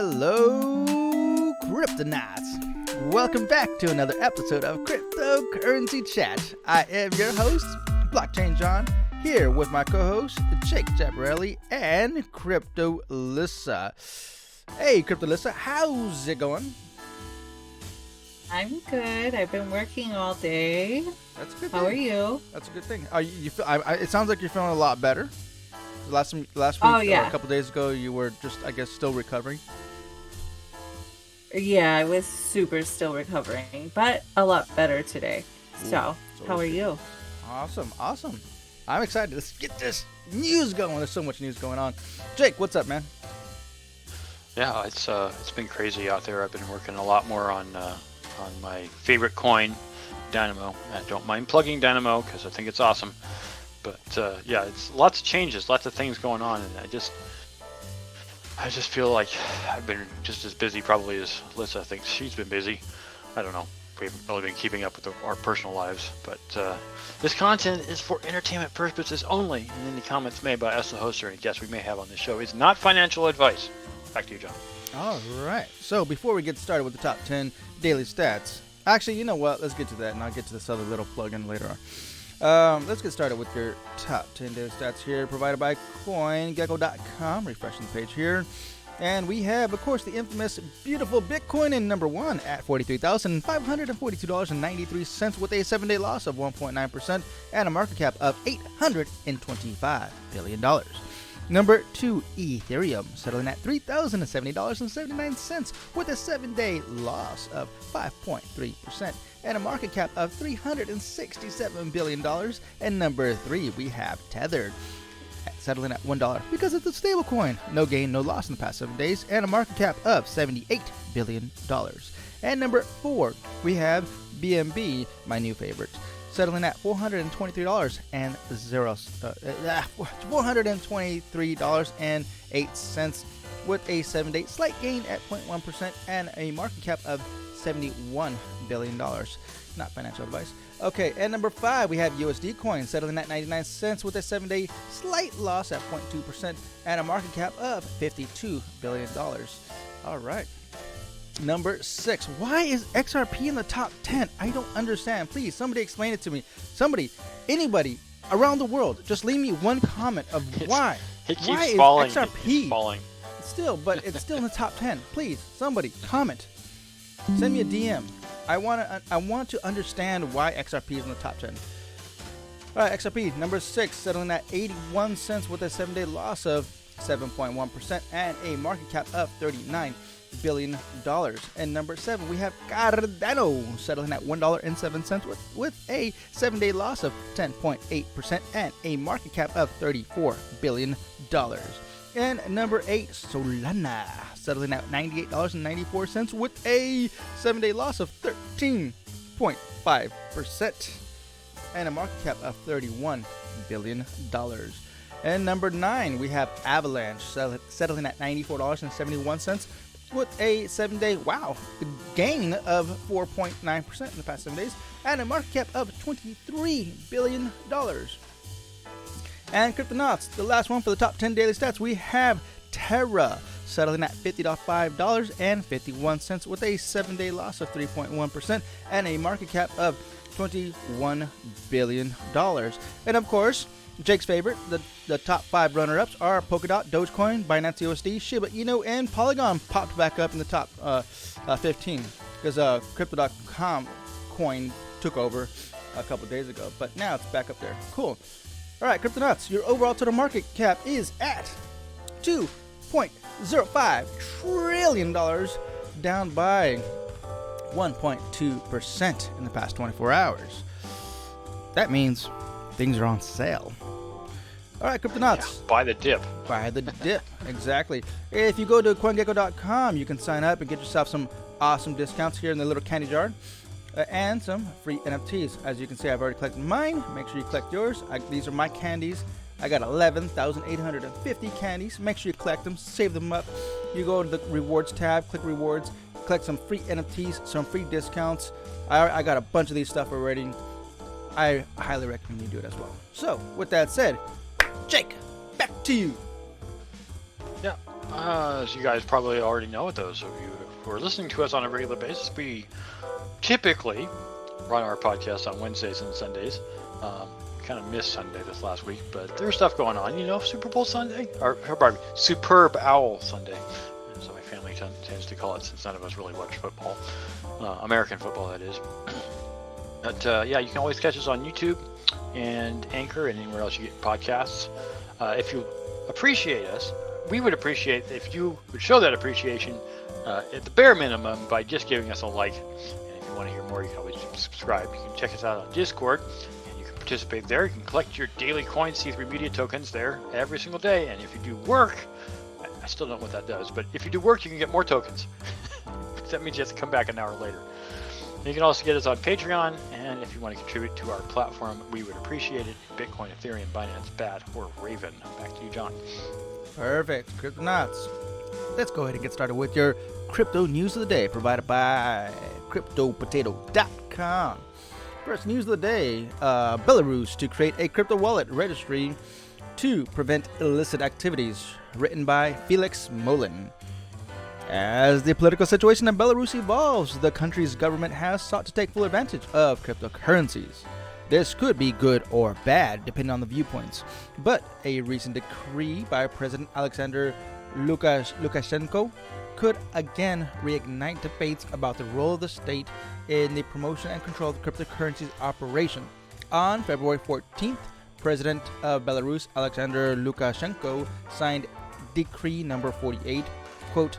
Hello, Kryptonauts. Welcome back to another episode of Cryptocurrency Chat. I am your host, Blockchain John, here with my co-host, Jake Jabarelli and Crypto Lissa. Hey, Crypto Lissa, how's it going? I'm good. I've been working all day. That's a good thing. How are you? That's a good thing. You feel? It sounds like you're feeling a lot better. Last week, or a couple days ago, you were just, I guess, still recovering. Yeah, I was still recovering, but a lot better today. So how are you? Awesome. I'm excited. Let's get this news going. There's so much news going on. Jake, what's up, man? Yeah, it's been crazy out there. I've been working a lot more on my favorite coin, Dynamo. I don't mind plugging Dynamo because I think it's awesome. But yeah, it's lots of changes, lots of things going on, and I just feel like I've been just as busy probably as Lissa thinks she's been busy. I don't know. We haven't really been keeping up with our personal lives, but this content is for entertainment purposes only, and any comments made by us, the host, or any guests we may have on this show is not financial advice. Back to you, John. All right. So before we get started with the top 10 daily stats, actually, you know what? Let's get to that, and I'll get to this other little plug-in later on. Let's get started with your top 10 daily stats here, provided by coingecko.com. Refreshing the page here. And we have, of course, the infamous, beautiful Bitcoin in number one at $43,542.93 with a 7-day loss of 1.9% and a market cap of $825 billion. Number 2, Ethereum, settling at $3,070.79 with a 7-day loss of 5.3% and a market cap of $367 billion. And number 3, we have Tether, settling at $1 because it's a stablecoin. No gain, no loss in the past 7 days and a market cap of $78 billion. And number 4, we have BNB, my new favorite, settling at $423.08 with a 7-day slight gain at 0.1% and a market cap of $71 billion. Not financial advice. Okay, and number 5, we have USD coin settling at 99 cents with a 7-day slight loss at 0.2% and a market cap of $52 billion. All right. Number 6, why is XRP in the top 10? I don't understand. Please, somebody explain it to me. Somebody, anybody around the world, just leave me one comment of why. It keeps why falling. is XRP it keeps falling. Still, but it's still in the top 10. Please, somebody, comment. Send me a DM. I want to understand why XRP is in the top 10. All right, XRP, number 6, settling at 81 cents with a 7-day loss of 7.1% and a market cap of $39 billion. And number 7, we have Cardano, settling at $1.07 with a 7-day loss of 10.8% and a market cap of $34 billion. And number 8, Solana, settling at $98.94 with a 7-day loss of 13.5% and a market cap of $31 billion. And number 9, we have Avalanche, settling at $94.71 with a 7-day, gain of 4.9% in the past 7 days and a market cap of $23 billion. And Cryptonauts, the last one for the top 10 daily stats, we have Terra, settling at $50.51 with a 7-day loss of 3.1% and a market cap of $21 billion. And of course, Jake's favorite, the top 5 runner-ups are Polkadot, Dogecoin, Binance USD, Shiba Inu, and Polygon popped back up in the top 15 because Crypto.com coin took over a couple days ago, but now it's back up there. Cool. All right, Cryptonauts, your overall total market cap is at $2.05 trillion, down by 1.2% in the past 24 hours. That means things are on sale. All right, Cryptonauts. Yeah, buy the dip. Buy the dip, exactly. If you go to coingecko.com, you can sign up and get yourself some awesome discounts here in the little candy jar. And some free NFTs. As you can see, I've already collected mine. Make sure you collect yours. These are my candies. I got 11,850 candies. Make sure you collect them, save them up. You go to the rewards tab, click rewards, collect some free NFTs, some free discounts. I got a bunch of these stuff already. I highly recommend you do it as well. So, with that said, Jake, back to you. Yeah, As you guys probably already know, those of you who are listening to us on a regular basis, we typically run our podcast on Wednesdays and Sundays. Kind of missed Sunday this last week, but there's stuff going on. Super Bowl Sunday, or pardon me, Superb Owl Sunday. So my family tends to call it, since none of us really watch football, American football, that is. But yeah, you can always catch us on YouTube and Anchor and anywhere else you get podcasts. If you appreciate us, we would appreciate if you would show that appreciation at the bare minimum by just giving us a like. And if you want to hear more, you can always subscribe. You can check us out on Discord, and you can participate there. You can collect your daily coin C3 Media tokens there every single day. And if you do work, I still don't know what that does, but if you do work, you can get more tokens. That means you have to come back an hour later. And you can also get us on Patreon, and if you want to contribute to our platform, we would appreciate it. Bitcoin, Ethereum, Binance, BAT, or Raven. Back to you, John. Perfect. Cryptonauts. Let's go ahead and get started with your crypto news of the day, provided by CryptoPotato.com. First news of the day, Belarus to create a crypto wallet registry to prevent illicit activities, written by Felix Molin. As the political situation in Belarus evolves, the country's government has sought to take full advantage of cryptocurrencies. This could be good or bad, depending on the viewpoints. But a recent decree by President Alexander Lukashenko could again reignite debates about the role of the state in the promotion and control of the cryptocurrency's operation. On February 14th, President of Belarus, Alexander Lukashenko, signed Decree number 48, quote,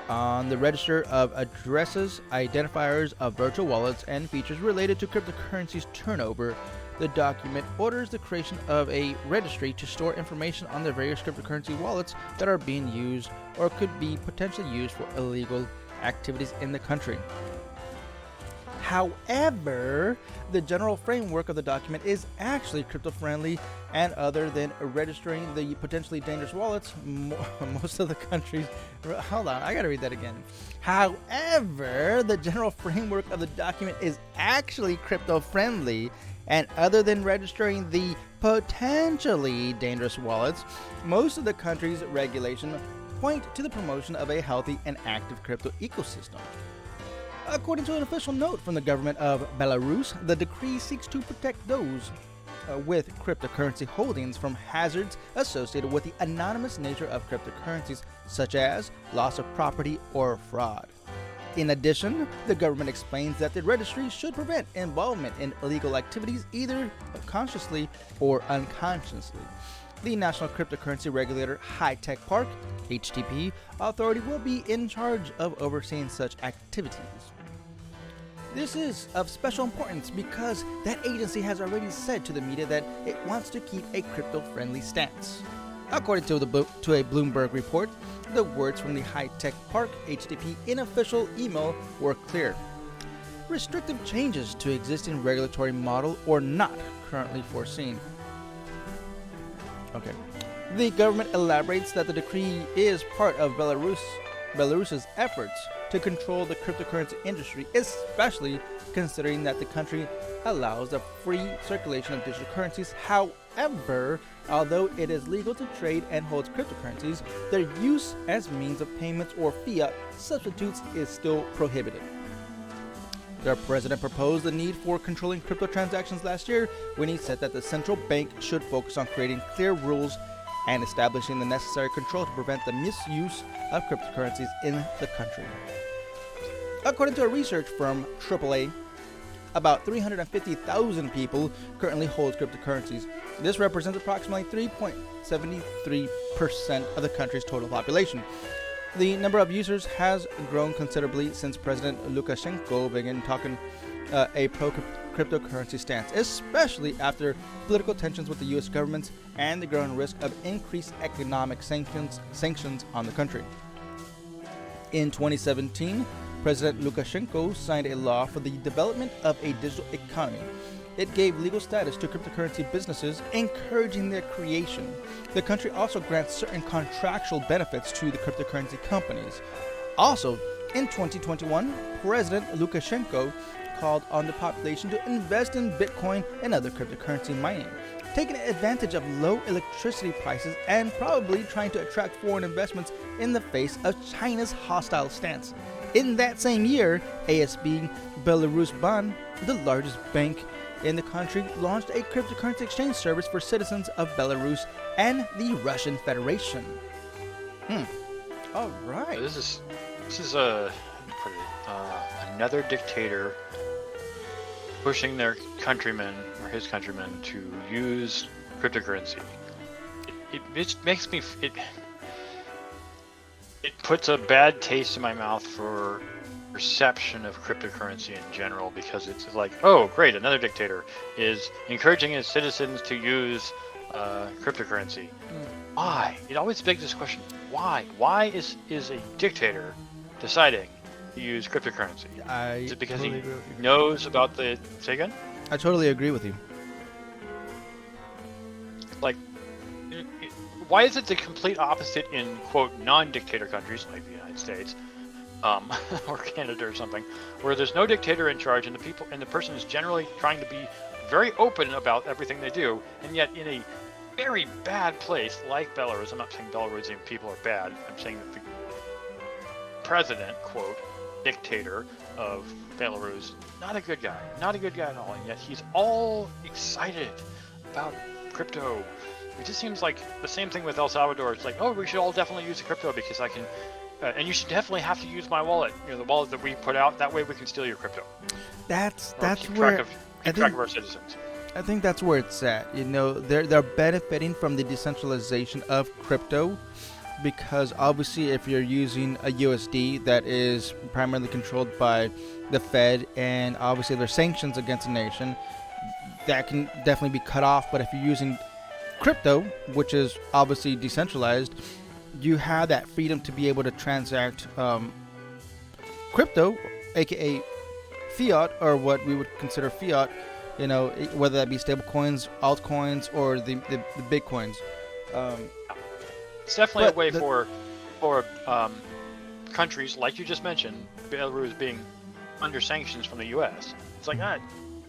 on the register of addresses, identifiers of virtual wallets, and features related to cryptocurrency's turnover. The document orders the creation of a registry to store information on the various cryptocurrency wallets that are being used or could be potentially used for illegal activities in the country. However, the general framework of the document is actually crypto-friendly, and other than registering the potentially dangerous wallets, most of the countries... Hold on, I gotta read that again. However, the general framework of the document is actually crypto-friendly, and other than registering the potentially dangerous wallets, most of the country's regulations point to the promotion of a healthy and active crypto ecosystem. According to an official note from the government of Belarus, the decree seeks to protect those with cryptocurrency holdings from hazards associated with the anonymous nature of cryptocurrencies, such as loss of property or fraud. In addition, the government explains that the registry should prevent involvement in illegal activities either consciously or unconsciously. The National Cryptocurrency Regulator High-Tech Park, HTP, authority will be in charge of overseeing such activities. This is of special importance because that agency has already said to the media that it wants to keep a crypto-friendly stance. According to a Bloomberg report, the words from the High-Tech Park HTP in official email were clear. Restrictive changes to existing regulatory model or not currently foreseen. Okay. The government elaborates that the decree is part of Belarus's efforts to control the cryptocurrency industry, especially considering that the country allows the free circulation of digital currencies. However, although it is legal to trade and hold cryptocurrencies, their use as means of payments or fiat substitutes is still prohibited. The president proposed the need for controlling crypto transactions last year when he said that the central bank should focus on creating clear rules and establishing the necessary control to prevent the misuse of cryptocurrencies in the country. According to a research firm AAA, about 350,000 people currently hold cryptocurrencies. This represents approximately 3.73% of the country's total population. The number of users has grown considerably since President Lukashenko began talking a pro-cryptocurrency stance, especially after political tensions with the U.S. government and the growing risk of increased economic sanctions on the country. In 2017, President Lukashenko signed a law for the development of a digital economy. It gave legal status to cryptocurrency businesses, encouraging their creation. The country also grants certain contractual benefits to the cryptocurrency companies. Also, in 2021, President Lukashenko called on the population to invest in Bitcoin and other cryptocurrency mining, taking advantage of low electricity prices and probably trying to attract foreign investments in the face of China's hostile stance. In that same year, ASB Belarus Bank, the largest bank in the country, launched a cryptocurrency exchange service for citizens of Belarus and the Russian Federation. All right. This is another dictator pushing their countrymen or his countrymen to use cryptocurrency. It makes me it puts a bad taste in my mouth for perception of cryptocurrency in general, because it's like, oh great, another dictator is encouraging his citizens to use cryptocurrency. Why? It always begs this question: why is a dictator deciding to use cryptocurrency? Is it because he knows about the... Say again? I totally agree with you. Like, why is it the complete opposite in, quote, non-dictator countries like the United States, or Canada or something, where there's no dictator in charge and the person is generally trying to be very open about everything they do, and yet in a very bad place like Belarus — I'm not saying Belarusian people are bad, I'm saying that the president, quote, dictator of Belarus, not a good guy at all, and yet he's all excited about crypto. It just seems like the same thing with El Salvador. It's like, oh, we should all definitely use the crypto because I can, and you should definitely have to use my wallet, the wallet that we put out, that way we can steal your crypto. That's keep where track of our citizens. I think that's where it's at. They're benefiting from the decentralization of crypto, because obviously if you're using a USD that is primarily controlled by the Fed, and obviously there's sanctions against a nation, that can definitely be cut off. But if you're using crypto, which is obviously decentralized, you have that freedom to be able to transact crypto, aka fiat, or what we would consider fiat, whether that be stable coins, altcoins, or the bitcoins. It's definitely a way for countries like you just mentioned, Belarus being under sanctions from the U.S. It's like,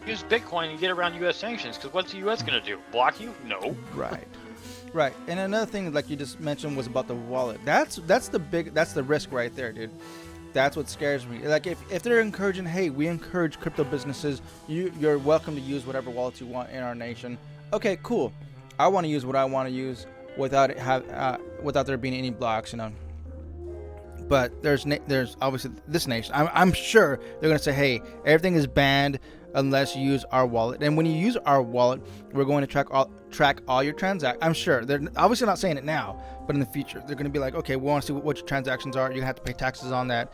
use Bitcoin and get around U.S. sanctions, because what's the U.S. going to do? Block you? No. Right. And another thing, like you just mentioned, was about the wallet. That's the risk right there, dude. That's what scares me. Like if they're encouraging, hey, we encourage crypto businesses, you're welcome to use whatever wallet you want in our nation. Okay, cool. I want to use what I want to use without there being any blocks, But there's obviously this nation. I'm sure they're gonna say, hey, everything is banned unless you use our wallet. And when you use our wallet, we're going to track all your transactions. I'm sure they're obviously not saying it now, but in the future they're gonna be like, okay, we want to see what your transactions are. You're gonna have to pay taxes on that.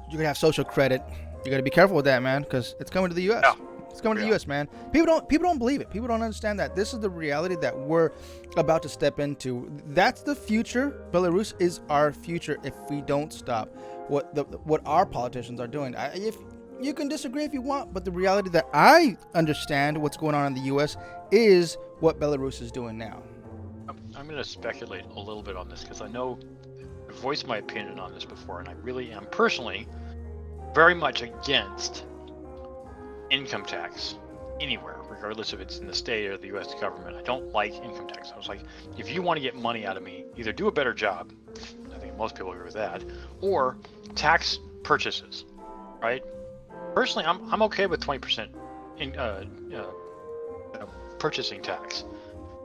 You're gonna have social credit. You gotta be careful with that, man, because it's coming to the U.S. Yeah. It's coming to the U.S., man. People don't believe it. People don't understand that this is the reality that we're about to step into. That's the future. Belarus is our future if we don't stop what our politicians are doing. If you can disagree if you want, but the reality that I understand what's going on in the U.S. is what Belarus is doing now. I'm going to speculate a little bit on this because I know I've voiced my opinion on this before, and I really am personally very much against income tax anywhere, regardless if it's in the state or the U.S. government. I don't like income tax. I was like, if you want to get money out of me, either do a better job, I think most people agree with that, or tax purchases, right? Personally, I'm okay with 20% in purchasing tax.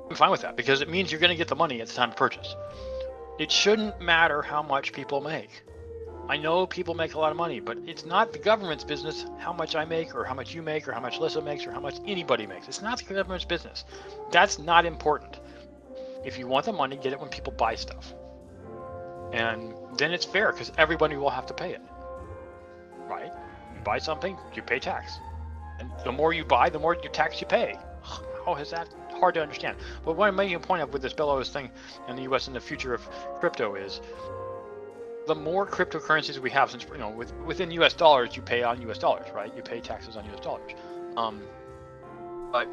I'm fine with that because it means you're going to get the money at the time to purchase. It shouldn't matter how much people make. I know people make a lot of money, but it's not the government's business how much I make or how much you make or how much Lissa makes or how much anybody makes. It's not the government's business. That's not important. If you want the money, get it when people buy stuff. And then it's fair because everybody will have to pay it. Right? You buy something, you pay tax. And the more you buy, the more tax you pay. How is that hard to understand? But what I'm making a point of with this Belarus thing in the U.S. and the future of crypto is the more cryptocurrencies we have, since within U.S. dollars, you pay on U.S. dollars, right? You pay taxes on U.S. dollars. But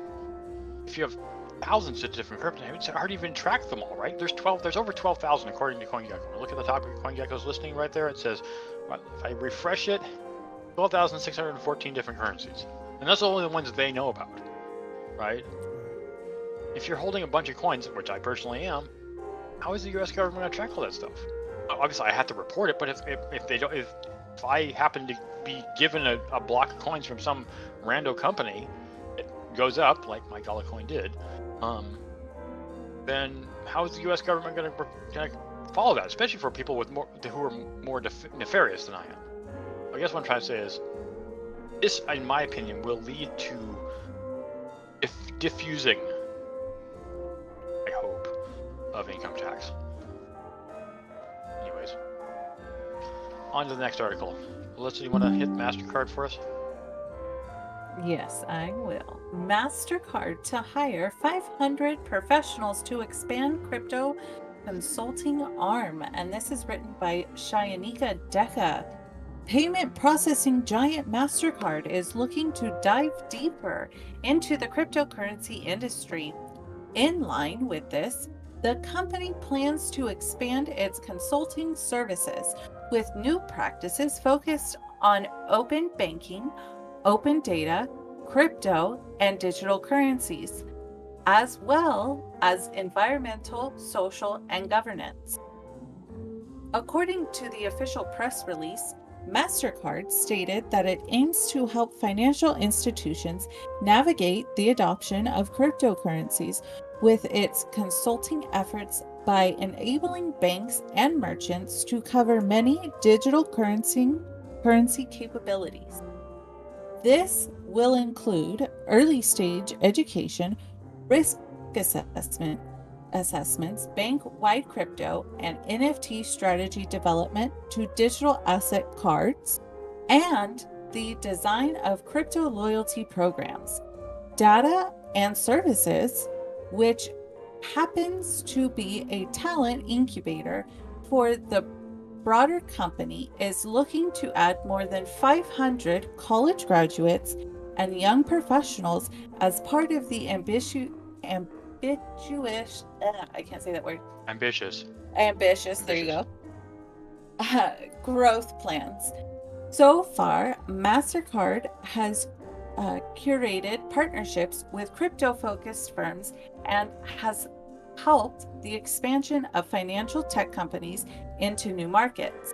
if you have thousands of different crypto, it's hard to even track them all, right? There's over 12,000 according to CoinGecko. Look at the top of CoinGecko's listing right there. It says, if I refresh it, 12,614 different currencies. And that's only the ones they know about, right? If you're holding a bunch of coins, which I personally am, how is the U.S. government going to track all that stuff? Obviously, I have to report it, but if they don't, if I happen to be given a block of coins from some rando company, it goes up like my Gala coin did, then how is the U.S. government going to follow that? Especially for people who are more nefarious than I am. I guess what I'm trying to say is, this, in my opinion, will lead to diffusing, I hope, of income tax. Anyways, on to the next article. Alyssa, you want to hit Mastercard for us? Yes, I will. Mastercard to hire 500 professionals to expand crypto consulting arm. And this is written by Shayanika Deka. Payment processing giant Mastercard is looking to dive deeper into the cryptocurrency industry. In line with this, the company plans to expand its consulting services with new practices focused on open banking, open data, crypto, and digital currencies, as well as environmental, social, and governance. According to the official press release, Mastercard stated that it aims to help financial institutions navigate the adoption of cryptocurrencies with its consulting efforts by enabling banks and merchants to cover many digital currency capabilities. This will include early stage education, risk assessments, bank-wide crypto and NFT strategy development to digital asset cards, and the design of crypto loyalty programs, data and services, which happens to be a talent incubator for the broader company, is looking to add more than 500 college graduates and young professionals as part of the ambitious, I can't say that word. Ambitious, there you go. Growth plans. So far, Mastercard has curated partnerships with crypto-focused firms and has helped the expansion of financial tech companies into new markets.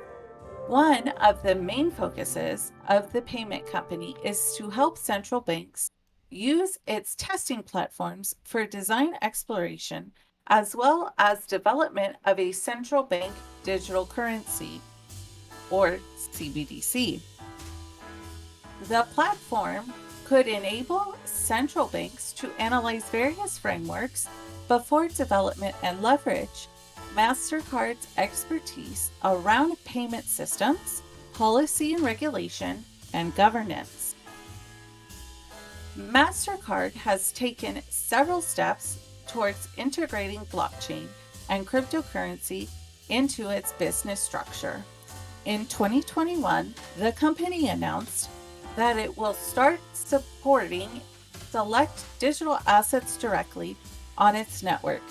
One of the main focuses of the payment company is to help central banks use its testing platforms for design exploration, as well as development of a central bank digital currency, or CBDC. The platform could enable central banks to analyze various frameworks before development and leverage Mastercard's expertise around payment systems, policy and regulation, and governance. Mastercard has taken several steps towards integrating blockchain and cryptocurrency into its business structure. In 2021, the company announced that it will start supporting select digital assets directly on its network.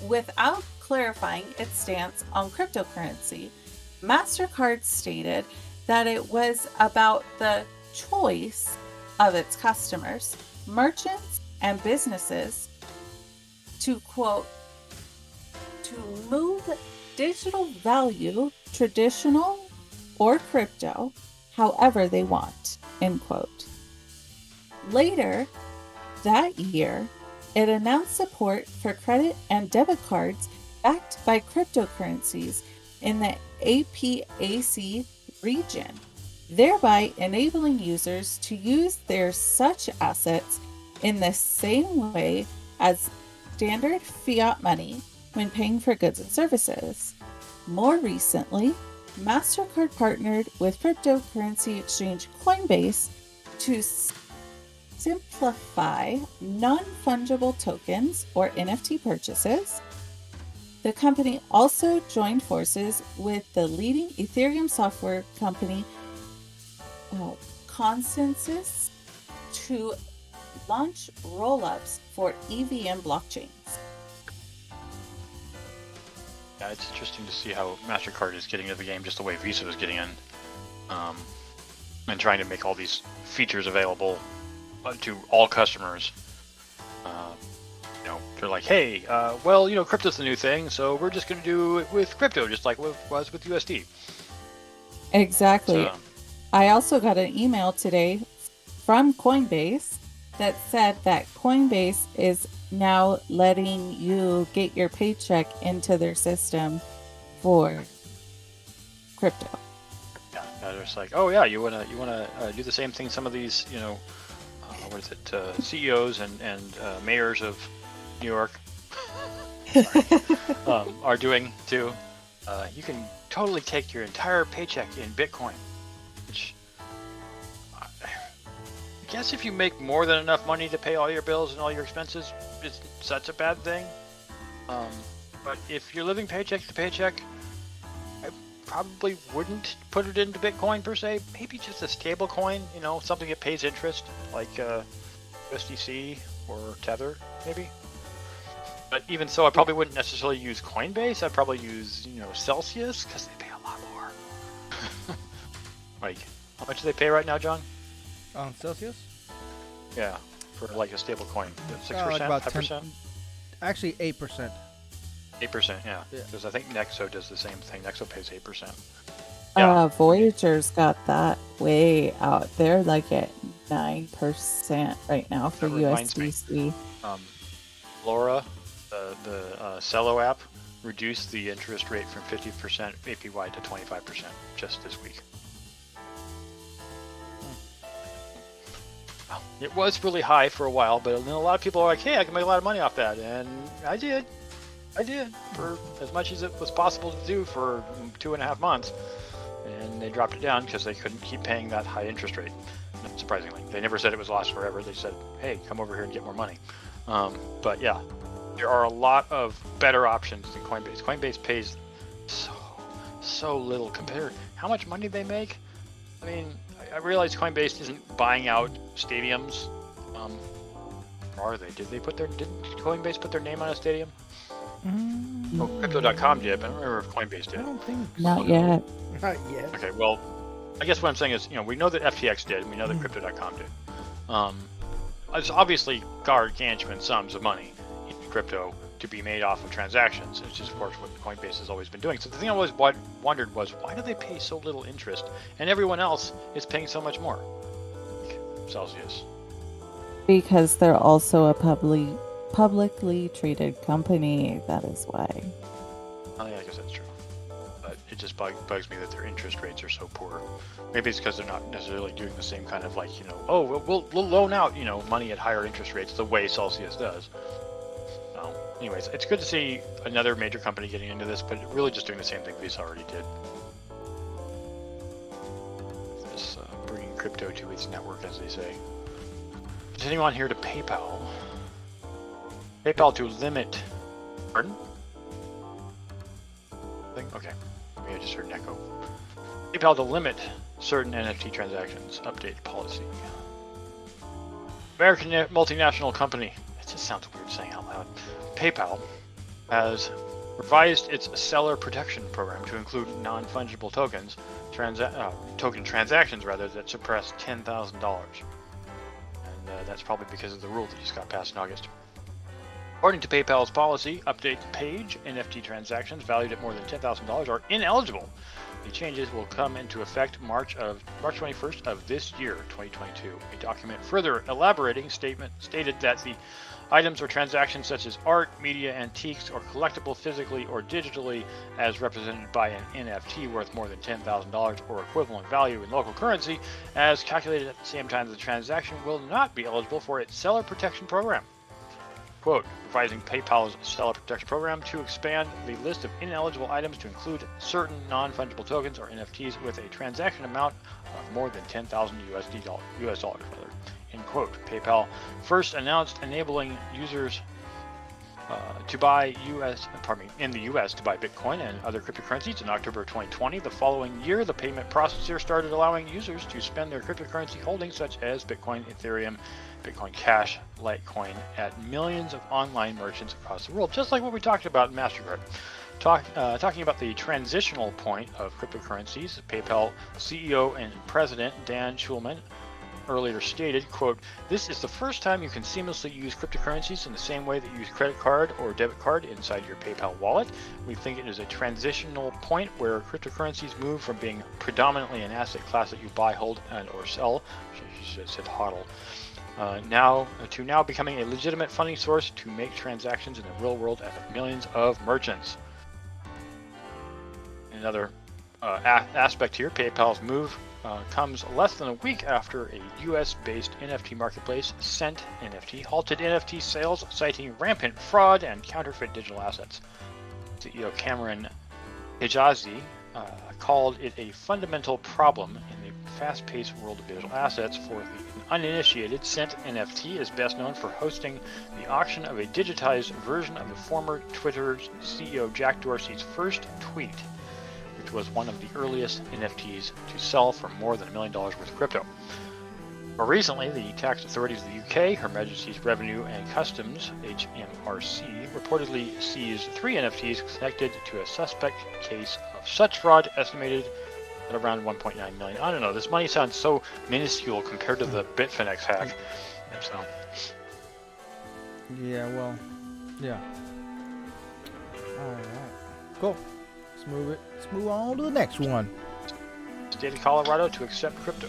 Without clarifying its stance on cryptocurrency, Mastercard stated that it was about the choice of its customers, merchants, and businesses to, quote, to move digital value, traditional or crypto, however they want, end quote. Later that year, it announced support for credit and debit cards backed by cryptocurrencies in the APAC region, thereby enabling users to use their such assets in the same way as standard fiat money when paying for goods and services. More recently, Mastercard partnered with cryptocurrency exchange Coinbase to simplify non-fungible tokens or NFT purchases. The company also joined forces with the leading Ethereum software company Consensus to launch rollups for EVM blockchains. Yeah, it's interesting to see how MasterCard is getting into the game just the way Visa was getting in. and trying to make all these features available to all customers. They're like, hey, crypto's the new thing, so we're just going to do it with crypto, just like it was with USD. Exactly. I also got an email today from Coinbase that said that Coinbase is now letting you get your paycheck into their system for crypto. Yeah, they're just like, oh yeah, you wanna do the same thing some of these, CEOs and mayors of New York are doing too. You can totally take your entire paycheck in Bitcoin, which I guess if you make more than enough money to pay all your bills and all your expenses, it's such a bad thing. But if you're living paycheck to paycheck, I probably wouldn't put it into Bitcoin per se. Maybe just a stable coin, something that pays interest, like USDC or Tether, maybe. But even so, I probably wouldn't necessarily use Coinbase. I'd probably use, Celsius, because they pay a lot more. Like, how much do they pay right now, John? On Celsius? Yeah, for like a stable coin. 6%, like about 5%? Actually, 8%. 8%, yeah. Yeah. Because I think Nexo does the same thing. Nexo pays 8%. Voyager's got that way out. They're like at 9% right now for USDC. Laura, the Cello app, reduced the interest rate from 50% APY to 25% just this week. It was really high for a while, but then a lot of people are like, hey, I can make a lot of money off that. And I did for as much as it was possible to do for 2.5 months. And they dropped it down because they couldn't keep paying that high interest rate. Surprisingly, they never said it was lost forever. They said, hey, come over here and get more money. But yeah, there are a lot of better options than Coinbase. Coinbase pays so little compared to how much money they make. I mean, I realize Coinbase isn't buying out stadiums. Or are they? Didn't Coinbase put their name on a stadium? Oh, Crypto.com did, but I don't remember if Coinbase did. I don't think so. Not yet. Not yet. Okay, well, I guess what I'm saying is, we know that FTX did, and we know that Crypto.com did. It's obviously gargantuan sums of money in crypto to be made off of transactions, which is, of course, what Coinbase has always been doing. So the thing I always wondered was, why do they pay so little interest, and everyone else is paying so much more? Like Celsius. Because they're also a publicly traded company. That is why. Oh, yeah, I guess that's true. But it just bugs me that their interest rates are so poor. Maybe it's because they're not necessarily doing the same kind of we'll loan out, money at higher interest rates the way Celsius does. So, anyways, it's good to see another major company getting into this, but really just doing the same thing Visa already did. Just bringing crypto to its network, as they say. Continuing on here to PayPal. PayPal to limit... Pardon? Okay. Maybe I just heard an echo. PayPal to limit certain NFT transactions. Update policy. American multinational company. It just sounds weird saying out loud. PayPal has revised its seller protection program to include non-fungible tokens, token transactions rather, that surpass $10,000. And that's probably because of the rule that just got passed in August. According to PayPal's policy, update page NFT transactions valued at more than $10,000 are ineligible. The changes will come into effect March 21st of this year, 2022. A document further elaborating stated that the items or transactions such as art, media, antiques, or collectible physically or digitally as represented by an NFT worth more than $10,000 or equivalent value in local currency, as calculated at the same time the transaction will not be eligible for its seller protection program. Quote, revising PayPal's seller protection program to expand the list of ineligible items to include certain non-fungible tokens or NFTs with a transaction amount of more than 10,000 US dollars. End quote. PayPal first announced enabling users to buy in the US to buy Bitcoin and other cryptocurrencies in October of 2020. The following year, the payment processor started allowing users to spend their cryptocurrency holdings such as Bitcoin, Ethereum, Bitcoin Cash, Litecoin at millions of online merchants across the world, just like what we talked about in Mastercard. talking about the transitional point of cryptocurrencies. PayPal CEO and President Dan Schulman earlier stated, quote, "This is the first time you can seamlessly use cryptocurrencies in the same way that you use credit card or debit card inside your PayPal wallet. We think it is a transitional point where cryptocurrencies move from being predominantly an asset class that you buy, hold, and or sell," she said hodl, now becoming a legitimate funding source to make transactions in the real world at millions of merchants. Another aspect here, PayPal's move comes less than a week after a US-based NFT marketplace, Cent NFT, halted NFT sales, citing rampant fraud and counterfeit digital assets. CEO Cameron Hijazi called it a fundamental problem in the fast-paced world of digital assets. For the uninitiated, Cent NFT is best known for hosting the auction of a digitized version of the former Twitter's CEO Jack Dorsey's first tweet, which was one of the earliest NFTs to sell for more than $1 million worth of crypto. More recently, the tax authorities of the UK, Her Majesty's Revenue and Customs, HMRC, reportedly seized 3 NFTs connected to a suspect case of such fraud, estimated at around 1.9 million. I don't know, this money sounds so minuscule compared to the Bitfinex hack. So. Yeah, well, yeah. Alright, cool. Let's move on to the next one. State of Colorado to accept crypto.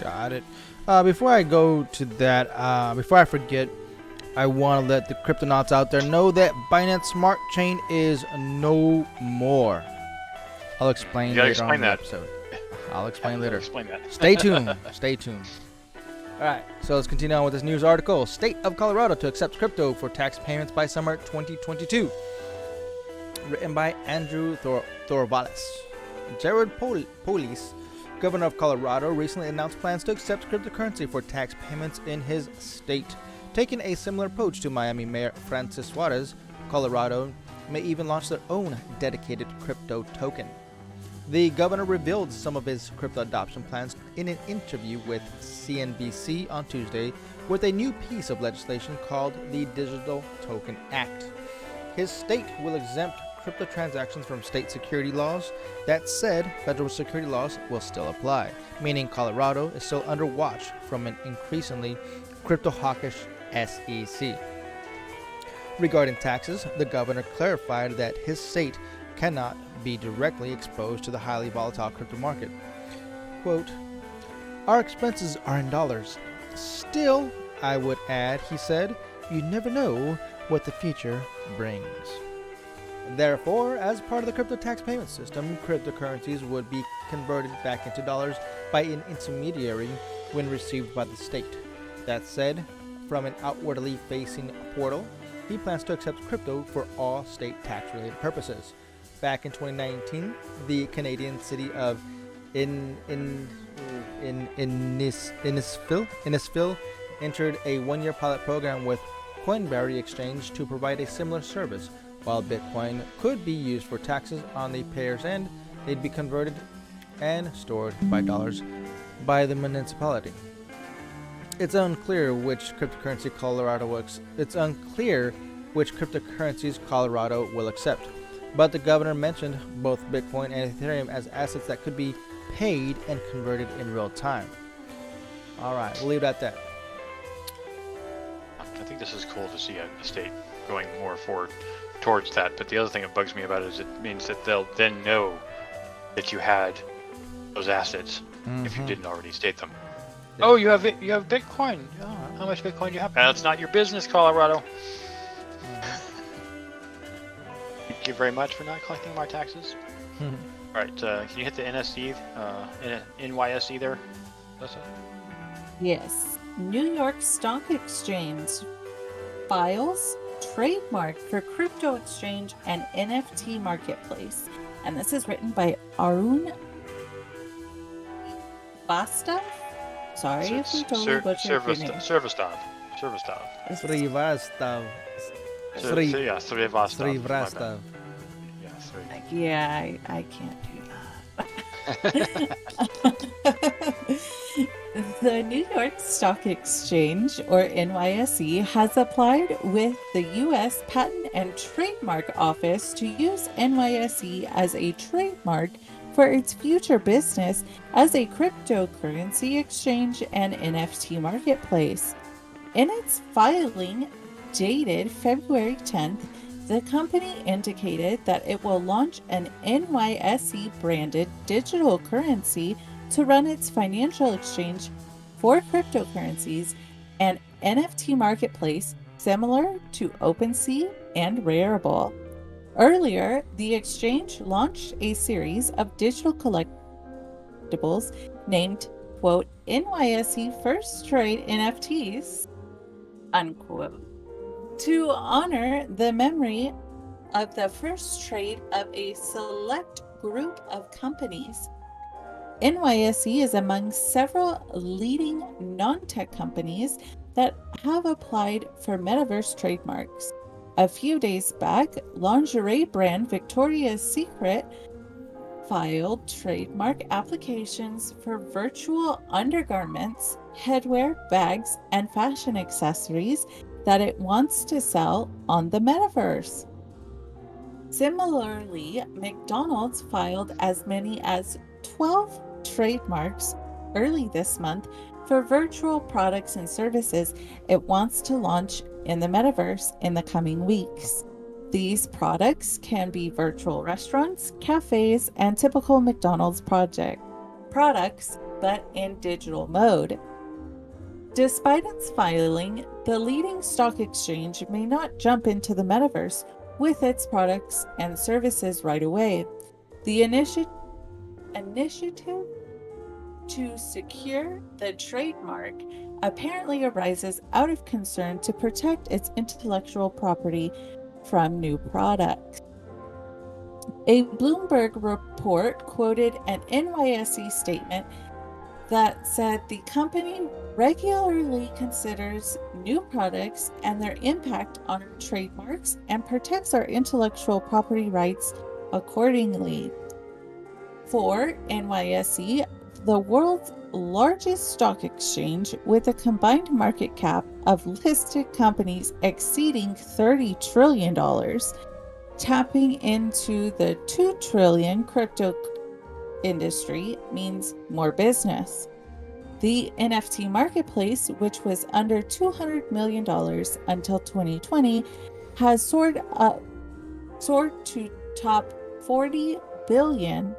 Got it. Before I go to that, before I forget, I want to let the cryptonauts out there know that Binance Smart Chain is no more. I'll explain later on in the episode. I'll explain later. Explain that. Stay tuned. Stay tuned. All right, so let's continue on with this news article. State of Colorado to accept crypto for tax payments by summer 2022. Written by Andrew Thorvalis. Jared Polis, governor of Colorado, recently announced plans to accept cryptocurrency for tax payments in his state. Taking a similar approach to Miami Mayor Francis Suarez, Colorado may even launch their own dedicated crypto token. The governor revealed some of his crypto adoption plans in an interview with CNBC on Tuesday with a new piece of legislation called the Digital Token Act. His state will exempt crypto transactions from state security laws. That said, federal security laws will still apply, meaning Colorado is still under watch from an increasingly crypto-hawkish SEC. Regarding taxes, the governor clarified that his state cannot be directly exposed to the highly volatile crypto market. Quote, "Our expenses are in dollars. Still, I would add," he said, "you never know what the future brings." Therefore, as part of the crypto tax payment system, cryptocurrencies would be converted back into dollars by an intermediary when received by the state. That said, from an outwardly facing portal, he plans to accept crypto for all state tax-related purposes. Back in 2019, the Canadian city of Innisfil entered a one-year pilot program with Coinberry Exchange to provide a similar service. While Bitcoin could be used for taxes on the payer's end, they'd be converted and stored by dollars by the municipality. It's unclear which cryptocurrencies Colorado will accept, but the governor mentioned both Bitcoin and Ethereum as assets that could be paid and converted in real time. All right, we'll leave it at that. I think this is cool to see a state going more forward towards that, but the other thing that bugs me about it is it means that they'll then know that you had those assets if you didn't already state them. Yeah. Oh, you have Bitcoin. Oh, how much Bitcoin do you have? That's not your business, Colorado. Thank you very much for not collecting my taxes. All right, can you hit the NYSE there, Lisa? Yes. New York Stock Exchange files Trademark for crypto exchange and NFT marketplace. And this is written by Arun Basta. Sorry if we totally butchered your name. Srivastava. Srivastava. Srivastava. Yeah, I can't do that. The New York Stock Exchange, or NYSE, has applied with the U.S. Patent and Trademark Office to use NYSE as a trademark for its future business as a cryptocurrency exchange and NFT marketplace. In its filing dated February 10th, the company indicated that it will launch an NYSE branded digital currency to run its financial exchange for cryptocurrencies and NFT marketplace similar to OpenSea and Rarible. Earlier, the exchange launched a series of digital collectibles named, quote, NYSE First Trade NFTs, unquote, to honor the memory of the first trade of a select group of companies. NYSE is among several leading non-tech companies that have applied for metaverse trademarks. A few days back, lingerie brand Victoria's Secret filed trademark applications for virtual undergarments, headwear, bags, and fashion accessories that it wants to sell on the metaverse. Similarly, McDonald's filed as many as 12 trademarks early this month for virtual products and services it wants to launch in the metaverse in the coming weeks. These products can be virtual restaurants, cafes, and typical McDonald's products, but in digital mode. Despite its filing, the leading stock exchange may not jump into the metaverse with its products and services right away. The initiative to secure the trademark apparently arises out of concern to protect its intellectual property from new products. A Bloomberg report quoted an NYSE statement that said the company regularly considers new products and their impact on our trademarks and protects our intellectual property rights accordingly. For NYSE, the world's largest stock exchange with a combined market cap of listed companies exceeding $30 trillion, tapping into the $2 trillion crypto industry means more business. The NFT marketplace, which was under $200 million until 2020, has soared to top $40 billion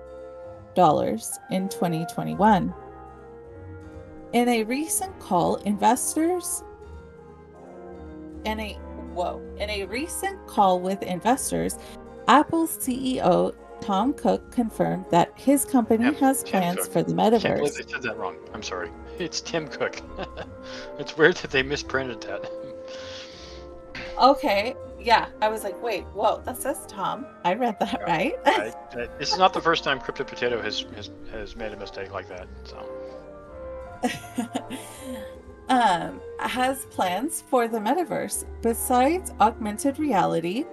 in 2021. In a recent call with investors, Apple's CEO Tom Cook confirmed that his company has plans for the metaverse. I can't believe they said that wrong. I'm sorry. It's Tim Cook. It's weird that they misprinted that. Okay, yeah. I was like, wait, whoa, that says Tom. I read that right. This is not the first time Crypto Potato has made a mistake like that. So. Has plans for the metaverse. Besides augmented reality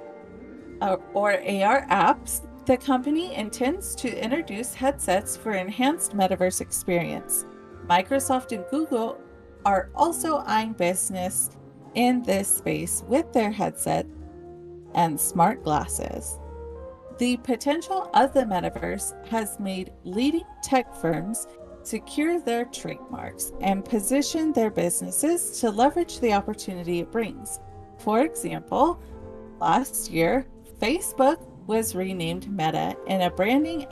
or AR apps, the company intends to introduce headsets for enhanced metaverse experience. Microsoft and Google are also eyeing business in this space with their headset and smart glasses. The potential of the metaverse has made leading tech firms secure their trademarks and position their businesses to leverage the opportunity it brings. For example, last year, Facebook was renamed Meta in a branding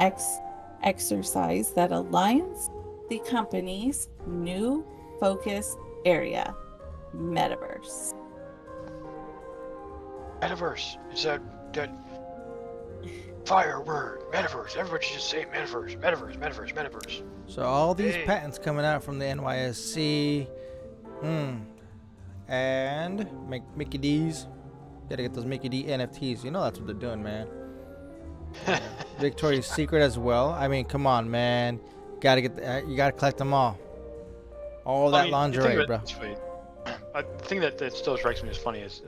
exercise that aligns the company's new focus area, metaverse. Metaverse. Is that fire word? Metaverse. Everybody should just say metaverse, metaverse, metaverse, metaverse. So all these patents coming out from the NYSE, and Mickey D's. Gotta get those Mickey D NFTs. You know that's what they're doing, man. Victoria's Secret as well. I mean, come on, man. Gotta get. You gotta collect them all. All that lingerie, bro. The thing that still strikes me as funny is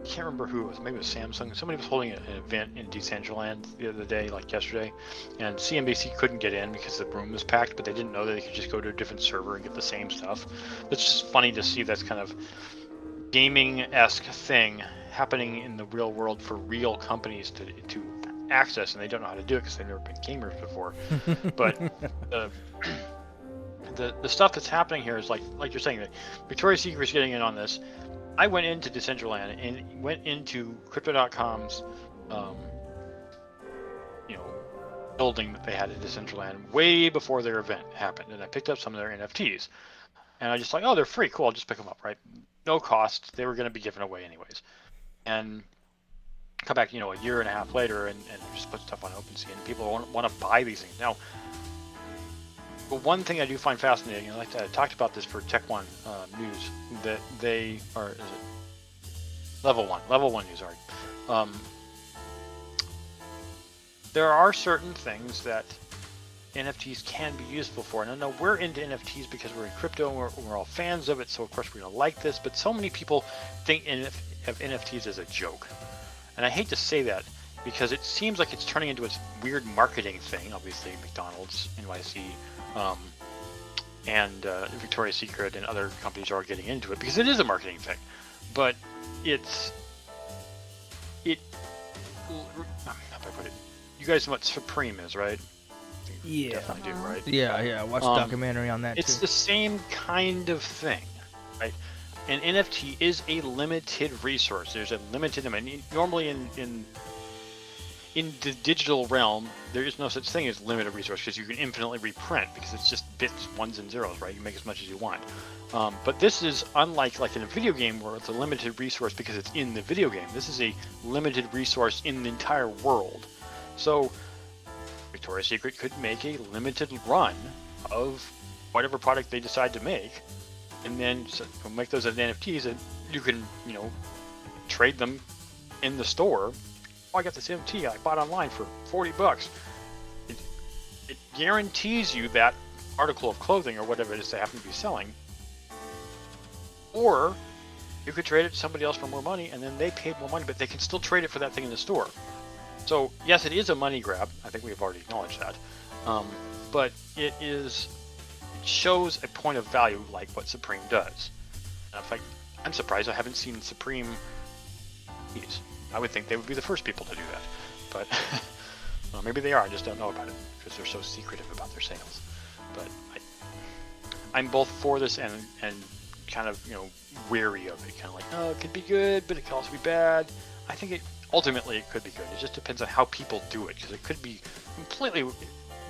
can't remember who it was. Maybe it was Samsung. Somebody was holding an event in Decentraland the other day, like yesterday, and CNBC couldn't get in because the room was packed, but they didn't know that they could just go to a different server and get the same stuff. It's just funny to see that's kind of gaming-esque thing happening in the real world for real companies to access, and they don't know how to do it because they've never been gamers before. But the stuff that's happening here is like you're saying, that Victoria's Secret is getting in on this. I went into Decentraland and went into Crypto.com's, building that they had at Decentraland way before their event happened, and I picked up some of their NFTs, and I just like, oh, they're free, cool, I'll just pick them up, right? No cost. They were going to be given away anyways, and come back, a year and a half later, and just put stuff on OpenSea, and people want to buy these things now. But one thing I do find fascinating, and I talked about this for Tech One News, that they are, is it Level One News, sorry. There are certain things that NFTs can be useful for, and I know we're into NFTs because we're in crypto and we're all fans of it, so of course we're gonna like this. But so many people think of NFTs as a joke, and I hate to say that because it seems like it's turning into a weird marketing thing. Obviously, McDonald's, NYC. And Victoria's Secret and other companies are getting into it because it is a marketing thing, but how do I put it? You guys know what Supreme is, right? Yeah. Definitely do, right? Yeah. I watched a documentary on that It's too. the same kind of thing, right? An NFT is a limited resource. There's a limited amount. Normally in the digital realm, there is no such thing as limited resource because you can infinitely reprint because it's just bits, ones and zeros, right? You make as much as you want. But this is unlike in a video game where it's a limited resource because it's in the video game. This is a limited resource in the entire world. So Victoria's Secret could make a limited run of whatever product they decide to make, and then make those as NFTs, and you can, trade them in the store. Oh, I got this NFT I bought online for $40. It guarantees you that article of clothing or whatever it is they happen to be selling. Or you could trade it to somebody else for more money, and then they paid more money, but they can still trade it for that thing in the store. So yes, it is a money grab. I think we've already acknowledged that. But it shows a point of value like what Supreme does. And in fact, I'm surprised I haven't seen Supreme use. I would think they would be the first people to do that, but well, maybe they are. I just don't know about it because they're so secretive about their sales. But I'm both for this and kind of wary of it. Kind of like, oh, it could be good, but it could also be bad. I think ultimately it could be good. It just depends on how people do it, because it could be completely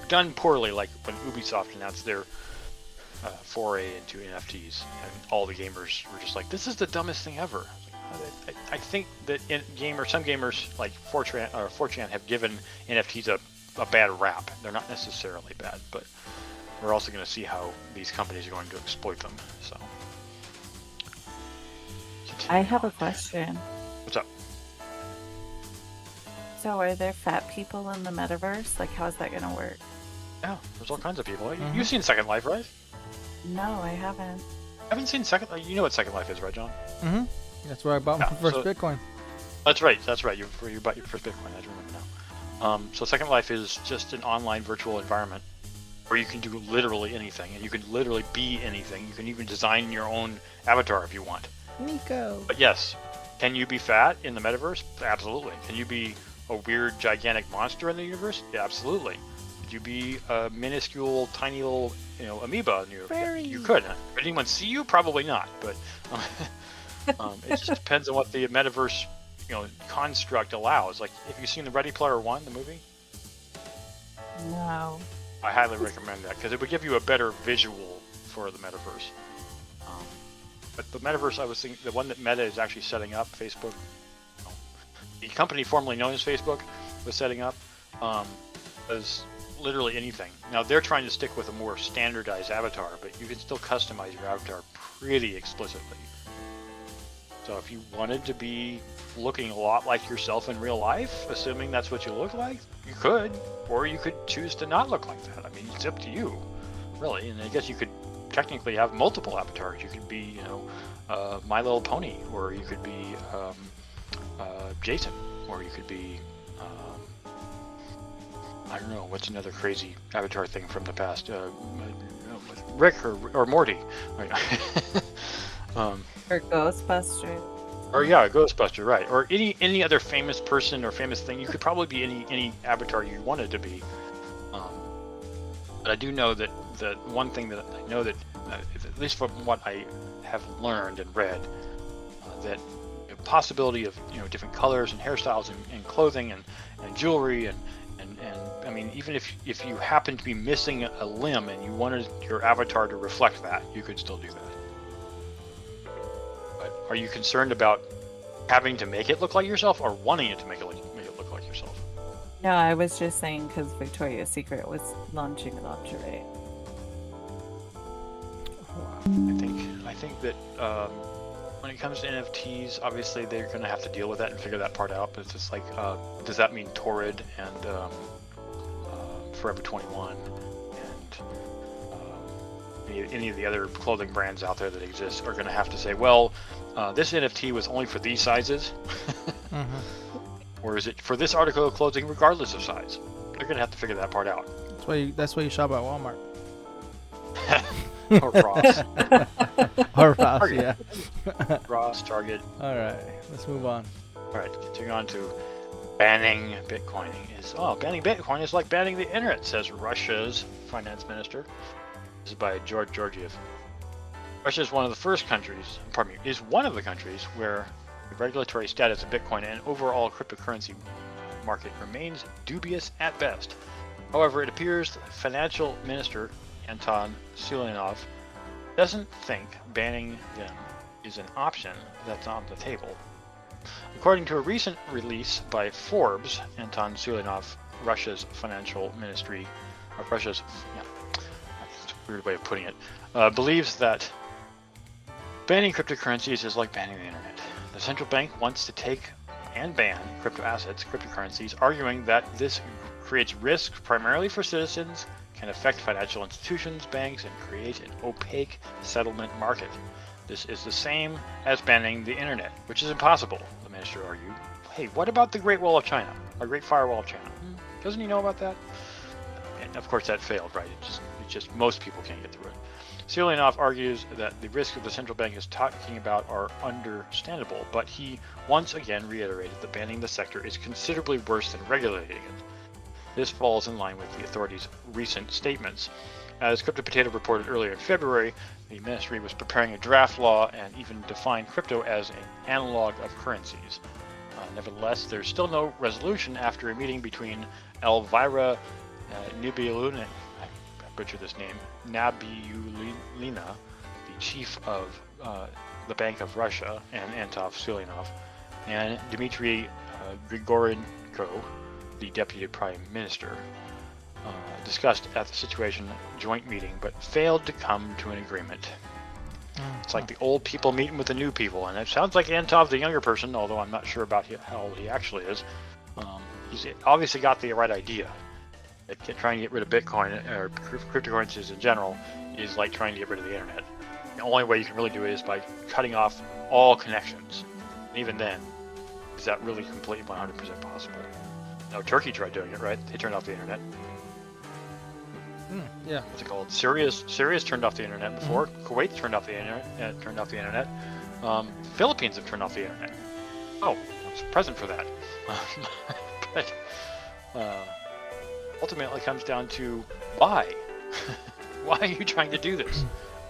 done poorly, like when Ubisoft announced their foray into NFTs, and all the gamers were just like, "This is the dumbest thing ever." I think that some gamers like 4chan have given NFTs a bad rap. They're not necessarily bad, but we're also going to see how these companies are going to exploit them. So, I have a question. What's up? So are there fat people in the metaverse? Like, how is that going to work? Yeah, there's all kinds of people. You've seen Second Life, right? No, I haven't. I haven't seen Second Life. You know what Second Life is, right, John? Mm-hmm. That's where I bought my first Bitcoin. That's right. You bought your first Bitcoin. I remember now. So Second Life is just an online virtual environment where you can do literally anything, and you can literally be anything. You can even design your own avatar if you want. Nico. But yes, can you be fat in the metaverse? Absolutely. Can you be a weird, gigantic monster in the universe? Yeah, absolutely. Could you be a minuscule, tiny little, amoeba in your? Fairy. You could. Could anyone see you? Probably not. But it just depends on what the metaverse, construct allows. Like, have you seen the Ready Player One, the movie? No. I highly recommend that because it would give you a better visual for the metaverse. But the metaverse, I was thinking, the one that Meta is actually setting up, Facebook, the company formerly known as Facebook, was setting up, was literally anything. Now they're trying to stick with a more standardized avatar, but you can still customize your avatar pretty explicitly. So if you wanted to be looking a lot like yourself in real life, assuming that's what you look like, you could, or you could choose to not look like that. I mean, it's up to you, really. And I guess you could technically have multiple avatars. You could be, My Little Pony, or you could be, Jason, or you could be I don't know, what's another crazy avatar thing from the past? Rick or Morty. Or Ghostbusters. Or yeah, Ghostbuster, right? Or any other famous person or famous thing. You could probably be any avatar you wanted to be. But I do know that the one thing that I know that, at least from what I have learned and read, that the possibility of different colors and hairstyles and clothing and jewelry and I mean, even if you happen to be missing a limb and you wanted your avatar to reflect that, you could still do that. But are you concerned about having to make it look like yourself, or wanting it to make it look like yourself? No, I was just saying because Victoria's Secret was launching lingerie. I think that when it comes to NFTs, obviously they're going to have to deal with that and figure that part out. But it's just like, does that mean Torrid and Forever 21 and any of the other clothing brands out there that exist are going to have to say, well, this NFT was only for these sizes, or is it for this article of clothing regardless of size? They're going to have to figure that part out. That's why you shop at Walmart. Or Ross. Or Ross, Target. yeah. Ross, Target. All right, let's move on. All right, continuing on to banning Bitcoin banning Bitcoin is like banning the internet, says Russia's finance minister. This is by George Georgiev. Russia is one of the countries where the regulatory status of Bitcoin and overall cryptocurrency market remains dubious at best. However, it appears financial minister Anton Sulanov doesn't think banning them is an option that's on the table. According to a recent release by Forbes, Anton Sulanov, Russia's financial ministry, that's a weird way of putting it, believes that banning cryptocurrencies is like banning the internet. The central bank wants to take and ban crypto assets, cryptocurrencies, arguing that this creates risk primarily for citizens, can affect financial institutions, banks, and create an opaque settlement market. This is the same as banning the internet, which is impossible, the minister argued. Hey, what about the Great Wall of China, or Great Firewall of China? Doesn't he know about that? And of course that failed, right? It's just most people can't get through it. Sulanov argues that the risks that the central bank is talking about are understandable, but he once again reiterated that banning the sector is considerably worse than regulating it. This falls in line with the authorities' recent statements. As Crypto Potato reported earlier in February, the ministry was preparing a draft law and even defined crypto as an analog of currencies. Nevertheless, there's still no resolution after a meeting between Elvira Nabiulina, I butchered this name, Nabiulina, the chief of the Bank of Russia, and Anton Sulanov, and Dmitry Grigorenko, the deputy prime minister, discussed at the situation joint meeting, but failed to come to an agreement. It's like the old people meeting with the new people, and it sounds like Antov's the younger person, although I'm not sure about how old he actually is. He's obviously got the right idea. That trying to get rid of Bitcoin or cryptocurrencies in general is like trying to get rid of the internet. The only way you can really do it is by cutting off all connections. And even then, is that really completely 100% possible? No, Turkey tried doing it, right? They turned off the internet. Yeah. What's it called? Syria's turned off the internet before. Kuwait turned off the internet. Philippines have turned off the internet. Oh, I was present for that. But ultimately it comes down to why? Why are you trying to do this?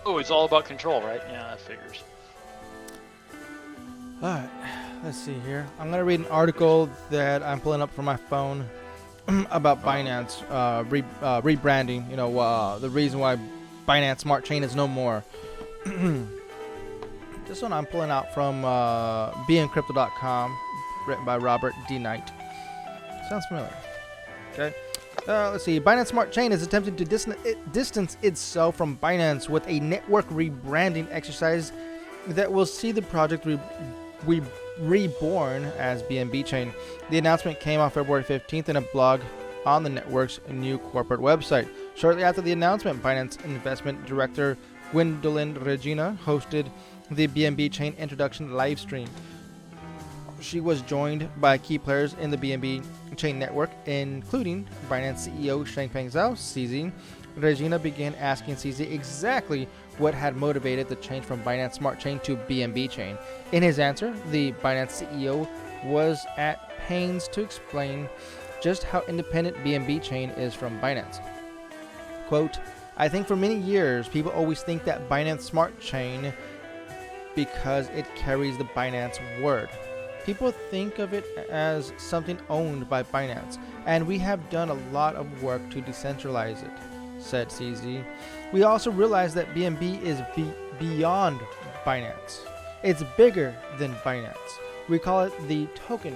Oh, it's all about control, right? Yeah, that figures. Alright, let's see here. I'm going to read an article that I'm pulling up from my phone about Binance rebranding. The reason why Binance Smart Chain is no more. This one I'm pulling out from bmcrypto.com, written by Robert D. Knight. Sounds familiar. Okay. Let's see. Binance Smart Chain is attempting to distance itself from Binance with a network rebranding exercise that will see the project reborn as BNB Chain. The announcement came on February 15th in a blog on the network's new corporate website. Shortly after the announcement, Binance Investment Director Gwendolyn Regina hosted the BNB Chain introduction live stream. she was joined by key players in the BNB chain network, including Binance CEO Changpeng Zhao, CZ. Regina began asking CZ exactly what had motivated the change from Binance Smart Chain to BNB Chain. In his answer, the Binance CEO was at pains to explain just how independent BNB Chain is from Binance. Quote, I think for many years, people always think that Binance Smart Chain because it carries the Binance word. People think of it as something owned by Binance, and we have done a lot of work to decentralize it, said CZ. We also realize that BNB is beyond Binance. It's bigger than Binance. We call it the token.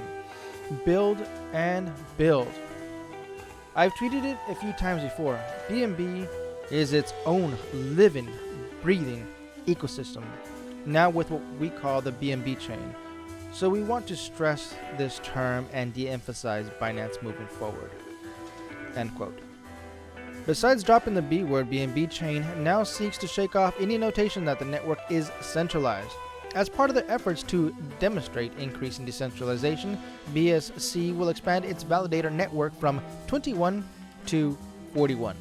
Build and build. I've tweeted it a few times before. BNB is its own living, breathing ecosystem, now with what we call the BNB chain. So we want to stress this term and de-emphasize Binance moving forward. End quote. Besides dropping the B word, BNB chain now seeks to shake off any notation that the network is centralized. As part of the efforts to demonstrate increasing decentralization, BSC will expand its validator network from 21 to 41.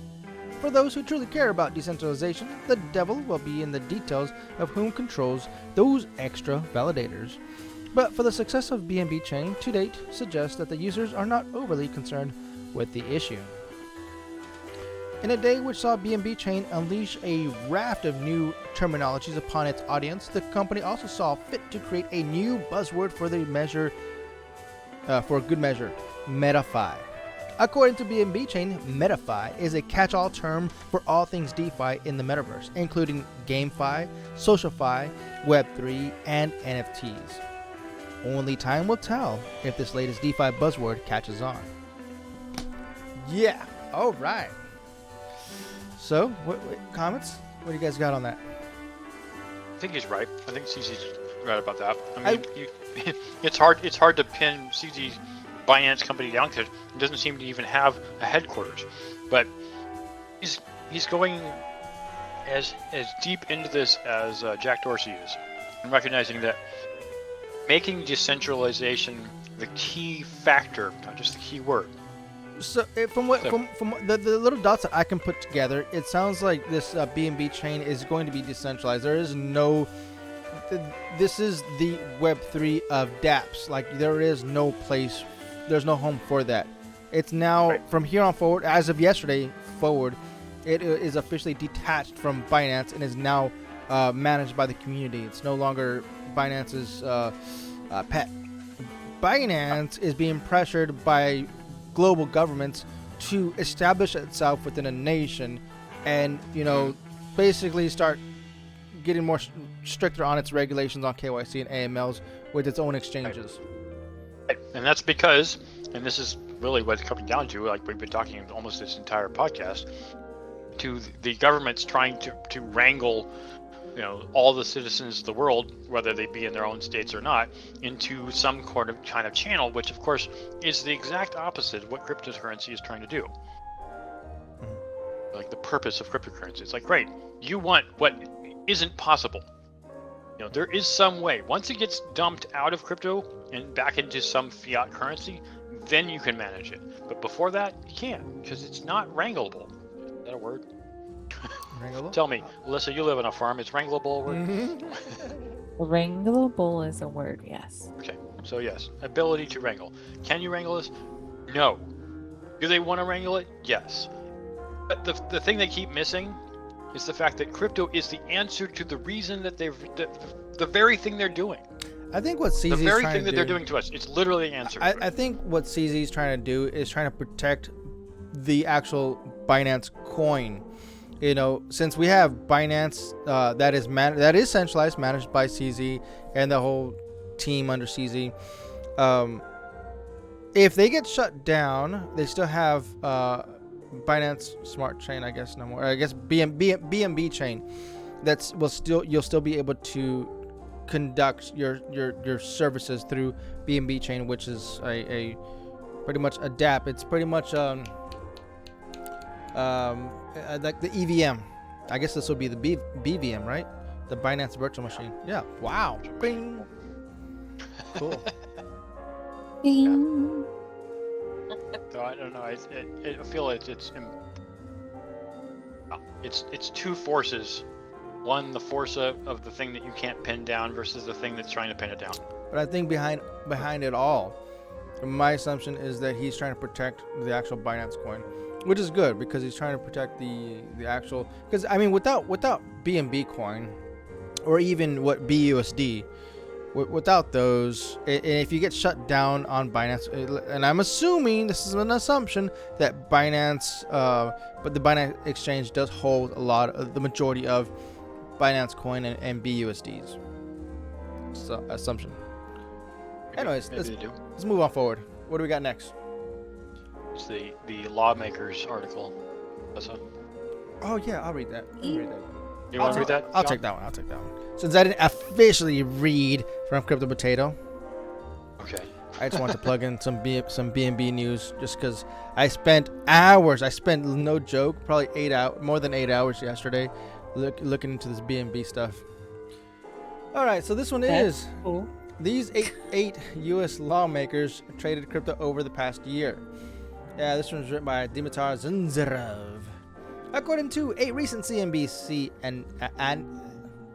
For those who truly care about decentralization, the devil will be in the details of whom controls those extra validators. But for the success of BNB Chain to date suggests that the users are not overly concerned with the issue. In a day which saw BNB Chain unleash a raft of new terminologies upon its audience, the company also saw fit to create a new buzzword for the measure, for good measure, MetaFi. According to BNB Chain, MetaFi is a catch-all term for all things DeFi in the metaverse, including GameFi, SocialFi, Web3, and NFTs. Only time will tell if this latest DeFi buzzword catches on. Yeah, all right. So, what comments? What do you guys got on that? I think he's right. I think CZ's right about that. I mean, it's hard to pin CZ's Binance company down because it doesn't seem to even have a headquarters. But he's going as deep into this as Jack Dorsey is, and recognizing that making decentralization the key factor, not just the key word. So from the little dots that I can put together, it sounds like this BNB chain is going to be decentralized. There is no. This is the Web3 of dApps. Like there is no place. There's no home for that. It's now right. From here on forward, as of yesterday forward, it is officially detached from Binance and is now managed by the community. It's no longer Binance's pet. Binance is being pressured by global governments to establish itself within a nation and, basically start getting more stricter on its regulations on KYC and AMLs with its own exchanges. Right. And that's because, and this is really what it's coming down to, like we've been talking almost this entire podcast, to the government's trying to wrangle all the citizens of the world, whether they be in their own states or not, into some kind of channel, which of course is the exact opposite of what cryptocurrency is trying to do. Like the purpose of cryptocurrency. It's like, great, you want what isn't possible. There is some way. Once it gets dumped out of crypto and back into some fiat currency, then you can manage it. But before that, you can't, because it's not wrangleable. Is that a word? Wrangleable? Tell me, Alyssa, you live on a farm. Is wrangleable a word? Mm-hmm. Wrangleable is a word, yes. Okay, so yes, ability to wrangle. Can you wrangle this? No. Do they want to wrangle it? Yes. But the thing they keep missing is the fact that crypto is the answer to the reason that the very thing they're doing. I think what CZ the very is thing that they're doing to us, it's literally the answer. I think what CZ is trying to do is trying to protect the actual Binance coin. Since we have Binance that is centralized, managed by CZ and the whole team under CZ. If they get shut down, they still have Binance Smart Chain, I guess no more. I guess BNB Chain. You'll still be able to conduct your services through BNB Chain, which is a pretty much a dApp. It's pretty much like the EVM. I guess this will be the BVM, right? The Binance Virtual Machine. Yeah. Wow. Bing. Cool. Bing. So I don't know. I feel it's two forces. One, the force of the thing that you can't pin down versus the thing that's trying to pin it down. But I think behind it all, my assumption is that he's trying to protect the actual Binance coin, which is good because he's trying to protect the actual. Because I mean, without BNB coin, or even what BUSD, without those, if you get shut down on Binance, and I'm assuming this is an assumption that Binance, but the Binance exchange does hold the majority of Binance coin and BUSDs. So assumption. Anyways, let's move on forward. What do we got next? It's the lawmakers article. Oh yeah, I'll read that. You want to read that? I'll take that one. Since I didn't officially read from Crypto Potato. Okay. I just want to plug in some BNB news just because I spent hours. I spent, no joke, probably more than 8 hours yesterday looking into this BNB stuff. All right, so this one is cool. These eight U.S. lawmakers traded crypto over the past year. Yeah, this one was written by Dimitar Zunzerov. According to a recent CNBC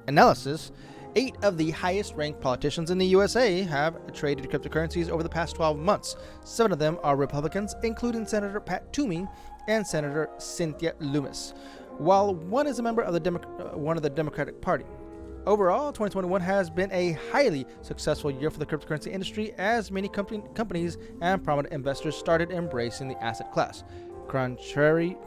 analysis, 8 of the highest-ranked politicians in the USA have traded cryptocurrencies over the past 12 months. 7 of them are Republicans, including Senator Pat Toomey and Senator Cynthia Lummis, while one is a member of the Democratic Party. Overall, 2021 has been a highly successful year for the cryptocurrency industry as many companies and prominent investors started embracing the asset class. Contrary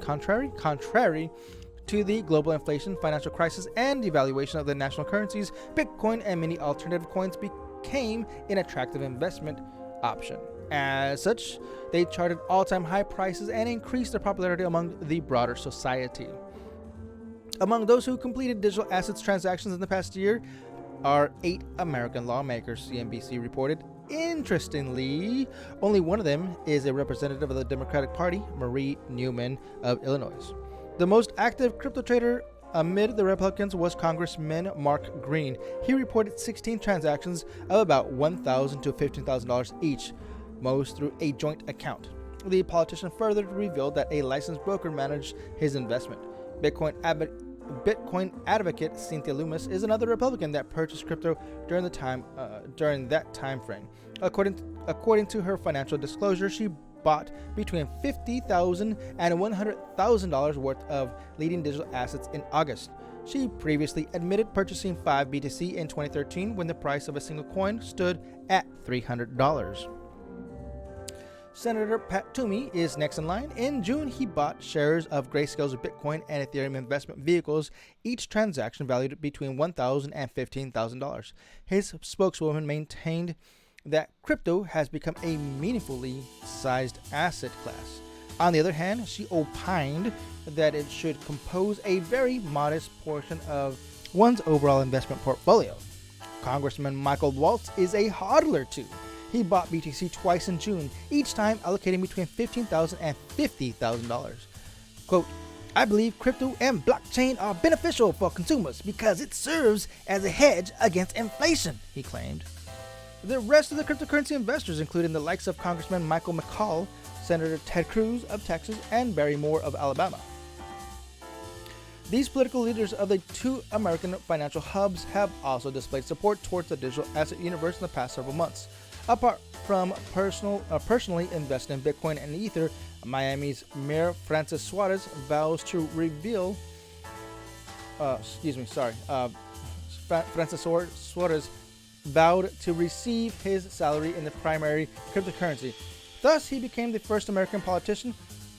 to the global inflation, financial crisis, and devaluation of the national currencies, Bitcoin and many alternative coins became an attractive investment option. As such, they charted all-time high prices and increased their popularity among the broader society. Among those who completed digital assets transactions in the past year are 8 American lawmakers, CNBC reported. Interestingly, only one of them is a representative of the Democratic Party, Marie Newman of Illinois. The most active crypto trader amid the Republicans was Congressman Mark Green. He reported 16 transactions of about $1,000 to $15,000 each, most through a joint account. The politician further revealed that a licensed broker managed his investment. Bitcoin advocate Cynthia Lummis is another Republican that purchased crypto during that time frame. According to her financial disclosure, she bought between $50,000 and $100,000 worth of leading digital assets in August. She previously admitted purchasing 5 BTC in 2013 when the price of a single coin stood at $300. Senator Pat Toomey is next in line. In June, he bought shares of Grayscale's Bitcoin and Ethereum investment vehicles, each transaction valued between $1,000 and $15,000. His spokeswoman maintained that crypto has become a meaningfully sized asset class. On the other hand, she opined that it should compose a very modest portion of one's overall investment portfolio. Congressman Michael Waltz is a hodler too. He bought BTC twice in June, each time allocating between $15,000 and $50,000. Quote, "I believe crypto and blockchain are beneficial for consumers because it serves as a hedge against inflation," he claimed. The rest of the cryptocurrency investors, including the likes of Congressman Michael McCall, Senator Ted Cruz of Texas, and Barry Moore of Alabama. These political leaders of the 2 American financial hubs have also displayed support towards the digital asset universe in the past several months. Apart from personally investing in Bitcoin and Ether, Miami's Mayor Francis Suarez vows to reveal. Francis Suarez vowed to receive his salary in the primary cryptocurrency. Thus, he became the first American politician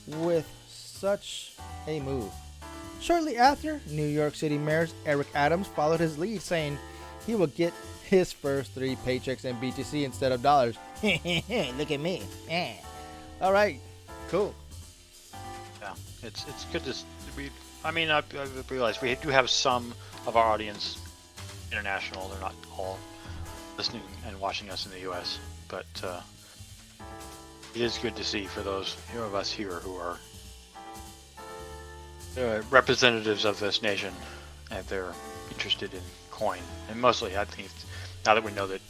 with such a move. Shortly after, New York City Mayor Eric Adams followed his lead, saying he will get his first 3 paychecks in BTC instead of dollars. Look at me. All right, cool. Yeah, it's good to I realize we do have some of our audience international. They're not all listening and watching us in the U.S., but it is good to see for those of us here who are representatives of this nation and they're interested in coin. And mostly, I think now that we know that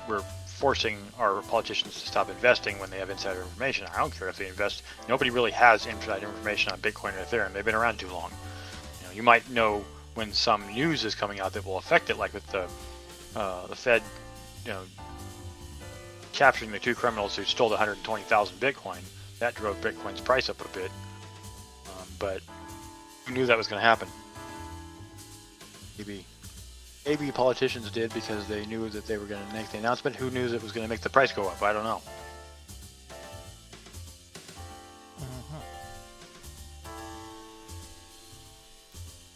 we're forcing our politicians to stop investing when they have insider information. I don't care if they invest. Nobody really has inside information on Bitcoin or Ethereum. They've been around too long. You might know when some news is coming out that will affect it, like with the Fed, capturing the 2 criminals who stole 120,000 Bitcoin. That drove Bitcoin's price up a bit. But who knew that was going to happen? Maybe politicians did because they knew that they were going to make the announcement. Who knew that it was going to make the price go up? I don't know.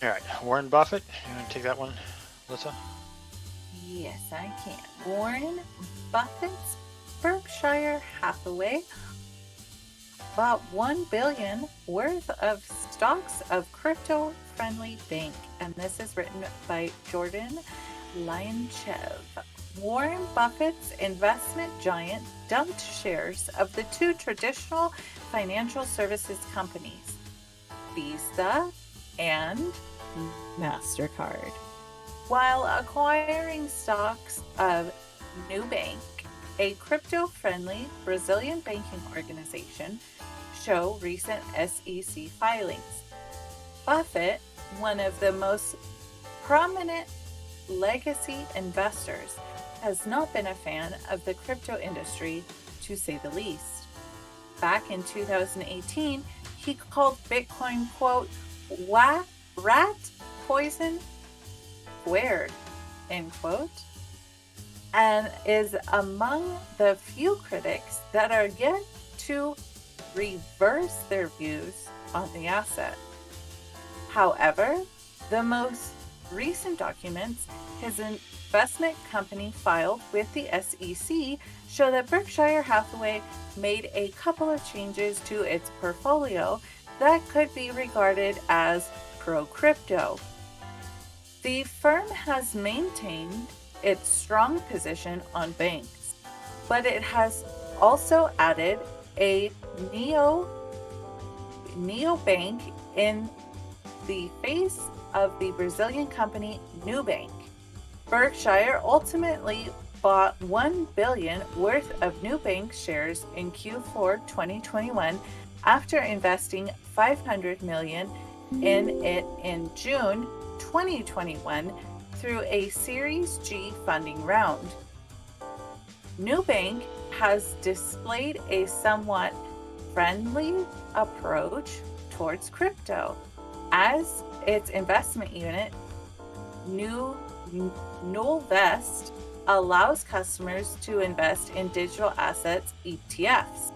All right, Warren Buffett. You want to take that one, Alyssa? Yes, I can. Warren Buffett's Berkshire Hathaway bought $1 billion worth of stocks of crypto-friendly bank, and this is written by Jordan Lionchev. Warren Buffett's investment giant dumped shares of the 2 traditional financial services companies, Visa and Mastercard, while acquiring stocks of Nubank, a crypto-friendly Brazilian banking organization, show recent SEC filings. Buffett, one of the most prominent legacy investors, has not been a fan of the crypto industry, to say the least. Back in 2018, he called Bitcoin, quote, rat poison squared, end quote, and is among the few critics that are yet to reverse their views on the asset. However, the most recent documents his investment company filed with the SEC show that Berkshire Hathaway made a couple of changes to its portfolio that could be regarded as pro-crypto. The firm has maintained its strong position on banks, but it has also added a neobank in the face of the Brazilian company Nubank. Berkshire ultimately bought $1 billion worth of Nubank shares in Q4 2021 after investing $500 million in it in June 2021 through a Series G funding round. Nubank has displayed a somewhat friendly approach towards crypto, as its investment unit, Nullvest, allows customers to invest in digital assets ETFs.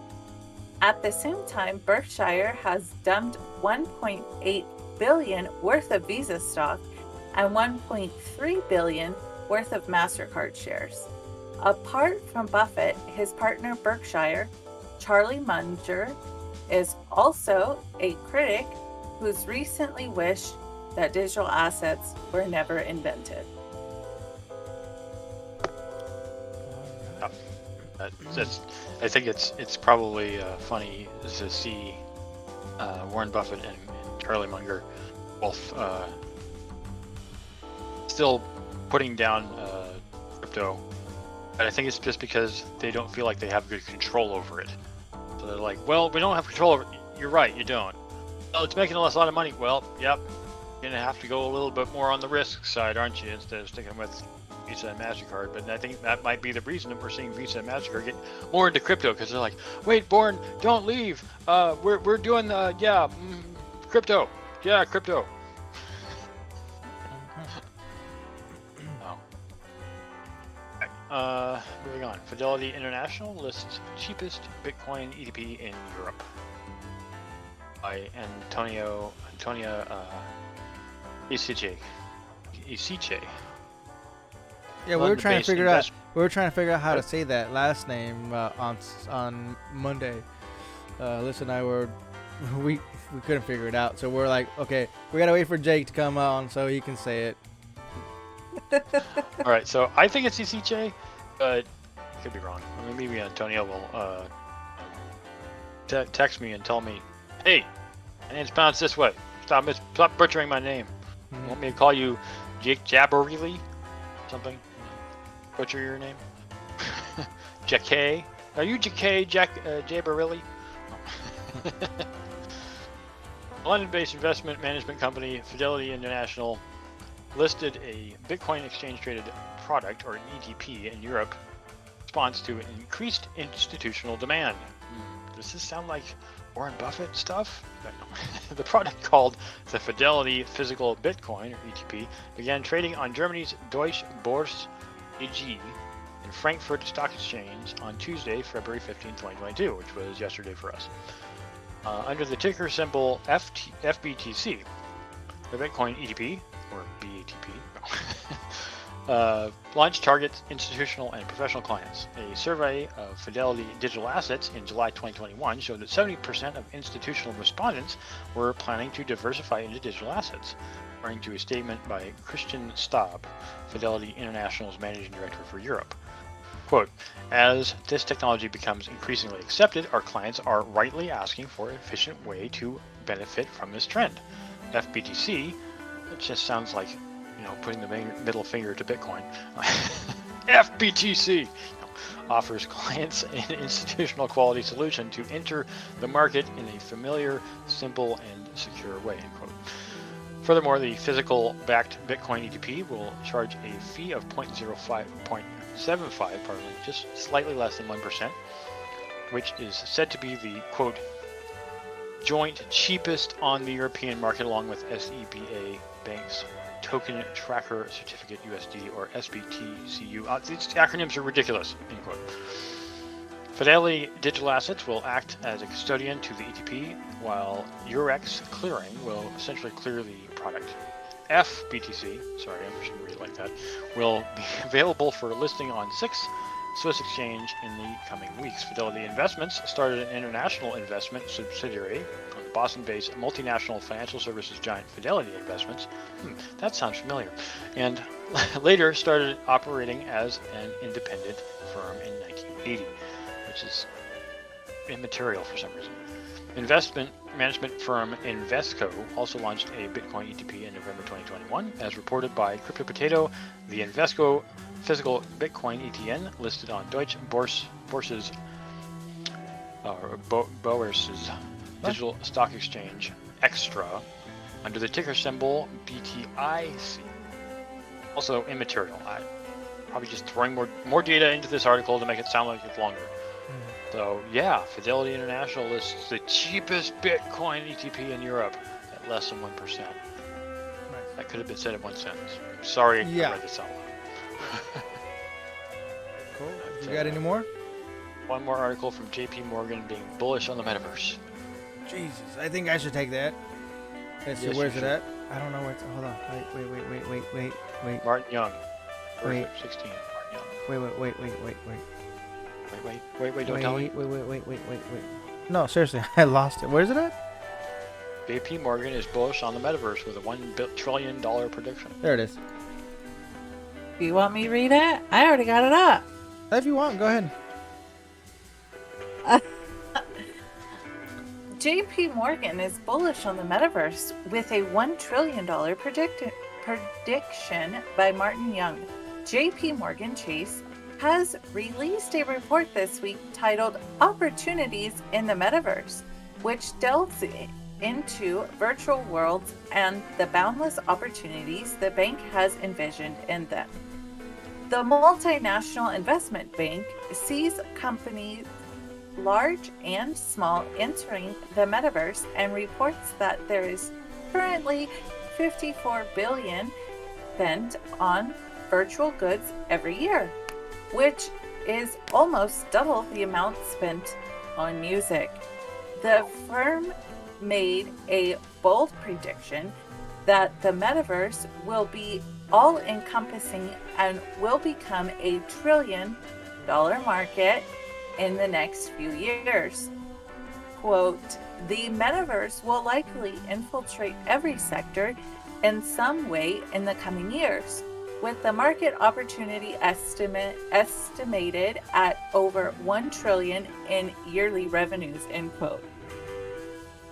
At the same time, Berkshire has dumped $1.8 billion worth of Visa stock and $1.3 billion worth of Mastercard shares. Apart from Buffett, his partner Berkshire, Charlie Munger, is also a critic who's recently wished that digital assets were never invented. I think it's probably funny to see Warren Buffett and Charlie Munger both still putting down crypto, but I think it's just because they don't feel like they have good control over it. So they're like, well, we don't have control over it. You're right, you don't. Oh, it's making us a lot of money. Well, yep, you're gonna have to go a little bit more on the risk side, aren't you, instead of sticking with Visa and Mastercard. But I think that might be the reason that we're seeing Visa and Mastercard get more into crypto, because they're like, wait, Warren, don't leave. We're doing crypto. Yeah, crypto. Moving on. Fidelity International lists cheapest Bitcoin ETP in Europe by Antonia Isiche. Yeah, we were trying to figure out. We were trying to figure out how to say that last name on Monday. Alyssa and I we couldn't figure it out, so we're like, okay, we gotta wait for Jake to come on so he can say it. All right, so I think it's Isiche, but I could be wrong. I mean, maybe Antonio will text me and tell me, hey, my name's pronounced this way. Stop butchering my name. Mm-hmm. Want me to call you Jake Jabberly? Something? Butcher your name? JK. Are you JK, Jay Barilli? London-based investment management company Fidelity International listed a Bitcoin exchange-traded product, or an ETP, in Europe in response to increased institutional demand. Does this sound like Warren Buffett stuff? No. The product, called the Fidelity Physical Bitcoin, or ETP, began trading on Germany's Deutsche Börse AG in Frankfurt Stock Exchange on Tuesday, February 15, 2022, which was yesterday for us. Under the ticker symbol FBTC, the Bitcoin ETP, or BATP, launch targets institutional and professional clients. A survey of Fidelity digital assets in July 2021 showed that 70% of institutional respondents were planning to diversify into digital assets, according to a statement by Christian Staub, Fidelity International's managing director for Europe. Quote, as this technology becomes increasingly accepted, our clients are rightly asking for an efficient way to benefit from this trend. FBTC, it just sounds like, putting the middle finger to Bitcoin. FBTC offers clients an institutional quality solution to enter the market in a familiar, simple, and secure way, end quote. Furthermore, the physical backed Bitcoin ETP will charge a fee of 0.75, just slightly less than 1%, which is said to be the, quote, joint cheapest on the European market, along with SEBA Bank's Token Tracker Certificate USD, or SBTCU. These acronyms are ridiculous, end quote. Fidelity Digital Assets will act as a custodian to the ETP, while Eurex Clearing will essentially clear the product. FBTC, sorry, I'm just going to read it like that, will be available for listing on 6 Swiss exchange in the coming weeks. Fidelity Investments started an international investment subsidiary on the Boston-based multinational financial services giant Fidelity Investments. That sounds familiar. And later started operating as an independent firm in 1980, which is immaterial for some reason. Investment management firm Invesco also launched a Bitcoin ETP in November 2021. As reported by Crypto Potato, the Invesco physical Bitcoin ETN listed on Deutsche Börse's digital stock exchange Xrp under the ticker symbol BTIC. Also immaterial. I'm probably just throwing more data into this article to make it sound like it's longer. So yeah, Fidelity International lists the cheapest Bitcoin ETP in Europe at less than 1%. Nice. That could have been said in one sentence. Sorry, I read this out loud. Cool. You got any more? One more article from JP Morgan being bullish on the metaverse. Jesus, I think I should take that. Let's see, where's it at? I don't know where it's... Hold on. Wait. Martin Young. Wait. 16. Martin Young. Wait. Don't tell me. Wait. No, seriously, I lost it. Where's it at? JP Morgan is bullish on the metaverse with a $1 trillion prediction. There it is. Do you want me to read it? I already got it up. If you want, go ahead. JP Morgan is bullish on the metaverse with a $1 trillion prediction by Martin Young. JP Morgan Chase has released a report this week titled Opportunities in the Metaverse, which delves into virtual worlds and the boundless opportunities the bank has envisioned in them. The multinational investment bank sees companies large and small entering the metaverse and reports that there is currently $54 billion spent on virtual goods every year, which is almost double the amount spent on music. The firm made a bold prediction that the metaverse will be all-encompassing and will become a $1 trillion market in the next few years. Quote, the metaverse will likely infiltrate every sector in some way in the coming years, with the market opportunity estimated at over $1 trillion in yearly revenues, end quote.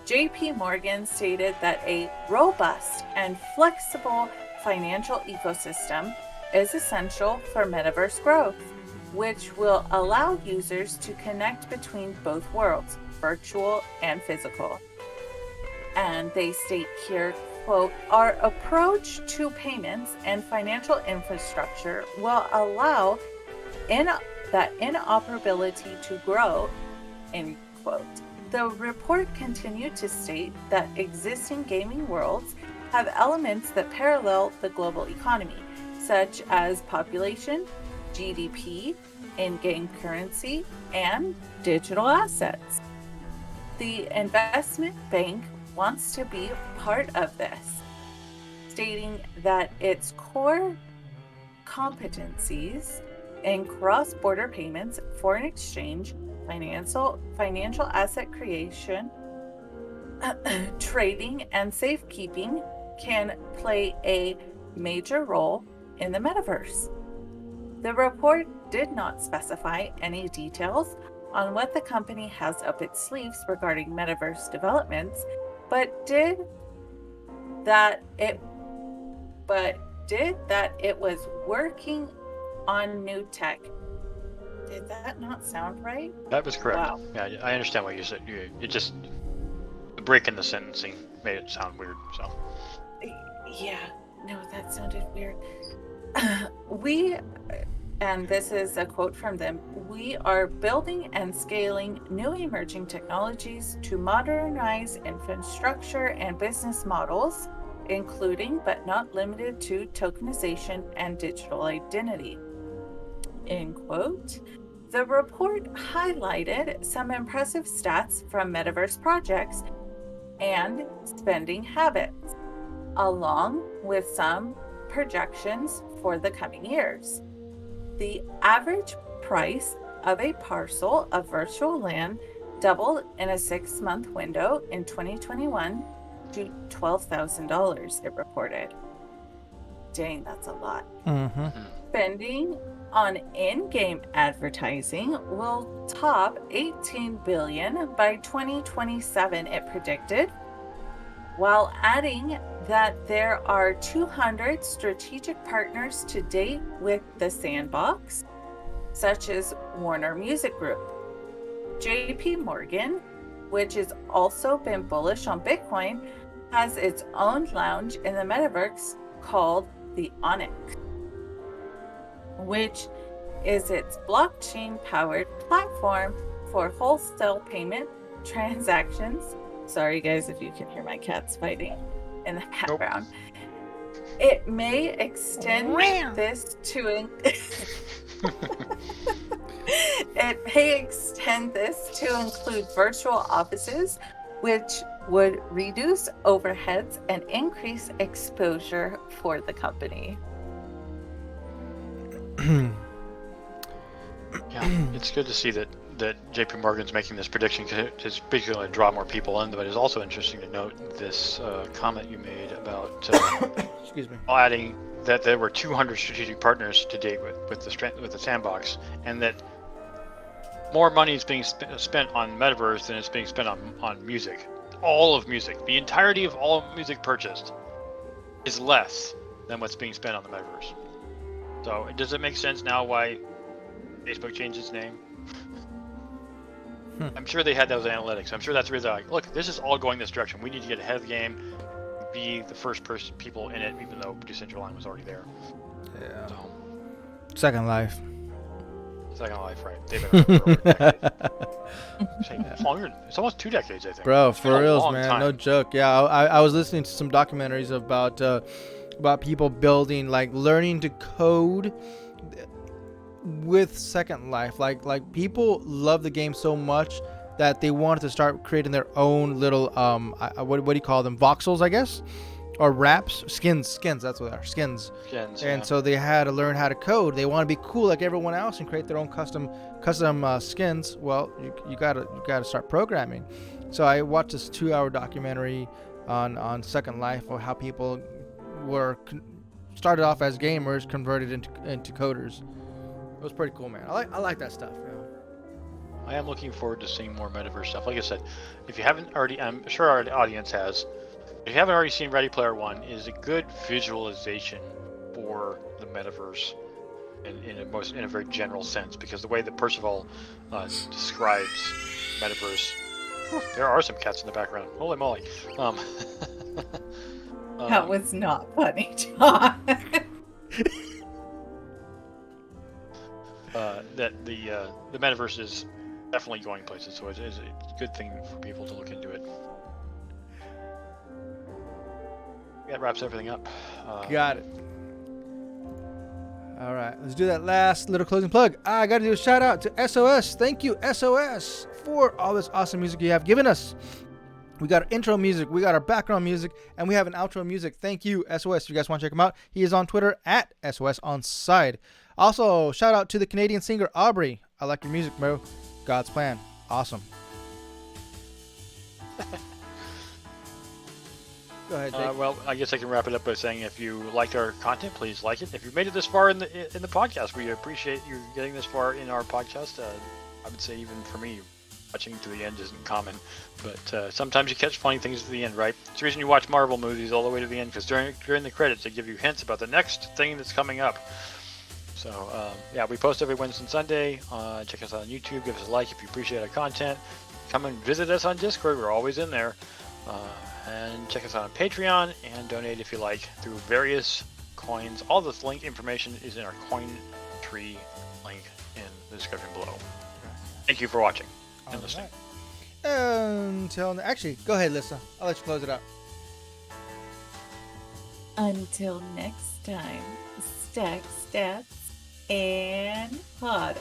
JP Morgan stated that a robust and flexible financial ecosystem is essential for metaverse growth. which will allow users to connect between both worlds, virtual and physical. And they state here, quote, our approach to payments and financial infrastructure will allow that interoperability to grow, end quote. The report continued to state that existing gaming worlds have elements that parallel the global economy, such as population, GDP, in-game currency, and digital assets. The investment bank wants to be part of this, stating that its core competencies in cross-border payments, foreign exchange, financial asset creation, trading, and safekeeping can play a major role in the metaverse. The report did not specify any details on what the company has up its sleeves regarding metaverse developments, but did that it was working on new tech. Did that not sound right? That was correct. Wow. Yeah, I understand what you said. It just, the break in the sentencing made it sound weird, so. Yeah, no, that sounded weird. And this is a quote from them, we are building and scaling new emerging technologies to modernize infrastructure and business models, including but not limited to tokenization and digital identity, end quote. The report highlighted some impressive stats from metaverse projects and spending habits, along with some projections for the coming years. The average price of a parcel of virtual land doubled in a 6-month window in 2021 to $12,000, it reported. Dang, that's a lot. Spending on in-game advertising will top $18 billion by 2027, it predicted, while adding that there are 200 strategic partners to date with the sandbox, such as Warner Music Group. JP Morgan, which has also been bullish on Bitcoin, has its own lounge in the metaverse called the Onyx, which is its blockchain-powered platform for wholesale payment transactions. Sorry, guys, if you can hear my cats fighting in the background. Nope. It may extend this to include virtual offices, which would reduce overheads and increase exposure for the company. Yeah, it's good to see that JP Morgan's making this prediction because it's basically going to draw more people in, but it's also interesting to note this comment you made about excuse me, adding that there were 200 strategic partners to date with the sandbox, and that more money is being spent on metaverse than it's being spent on music. All of music, the entirety of all music purchased, is less than what's being spent on the metaverse. So does it make sense now why Facebook changed its name? I'm sure they had those analytics. I'm sure that's where they're like, look, this is all going this direction. We need to get ahead of the game, be the first people in it, even though Decentraland was already there. Yeah. So, Second Life. Second Life, right? They've been around for over a decade. Longer, it's almost 2 decades, I think. Bro, for reals, man. Time. No joke. Yeah, I was listening to some documentaries about people building, like learning to code with Second Life. Like people love the game so much that they wanted to start creating their own little what do you call them, voxels, I guess, or wraps, skins, that's what they are, skins. And yeah. so they had to learn how to code. They want to be cool like everyone else and create their own custom skins. Well, you gotta start programming. So I watched this 2-hour documentary on Second Life, of how people were started off as gamers, converted into coders. It was pretty cool, man. I like that stuff. You know? I am looking forward to seeing more metaverse stuff. Like I said, if you haven't already, I'm sure our audience has. If you haven't already seen Ready Player One, it is a good visualization for the metaverse. in a very general sense, because the way that Percival describes metaverse, there are some cats in the background. Holy moly! That was not funny, John. That the metaverse is definitely going places, so it's a good thing for people to look into it. That wraps everything up. Got it. All right, let's do that last little closing plug. I got to do a shout out to SOS. Thank you, SOS, for all this awesome music you have given us. We got our intro music, we got our background music, and we have an outro music. Thank you, SOS. If you guys want to check him out, he is on Twitter at SOS Onside. Also, shout out to the Canadian singer Aubrey. I like your music, bro. God's plan. Awesome. Go ahead, Jake. Well, I guess I can wrap it up by saying, if you like our content, please like it. If you've made it this far in the podcast, we appreciate you getting this far in our podcast. I would say, even for me, watching to the end isn't common, but sometimes you catch funny things at the end, right? It's the reason you watch Marvel movies all the way to the end, because during the credits they give you hints about the next thing that's coming up. So yeah, we post every Wednesday and Sunday. Check us out on YouTube. Give us a like if you appreciate our content. Come and visit us on Discord. We're always in there. And check us out on Patreon, and donate if you like through various coins. All this link information is in our coin tree link in the description below. Thank you for watching and listening. Until actually, go ahead, Lisa. I'll let you close it up. Until next time, stack stats and hodl.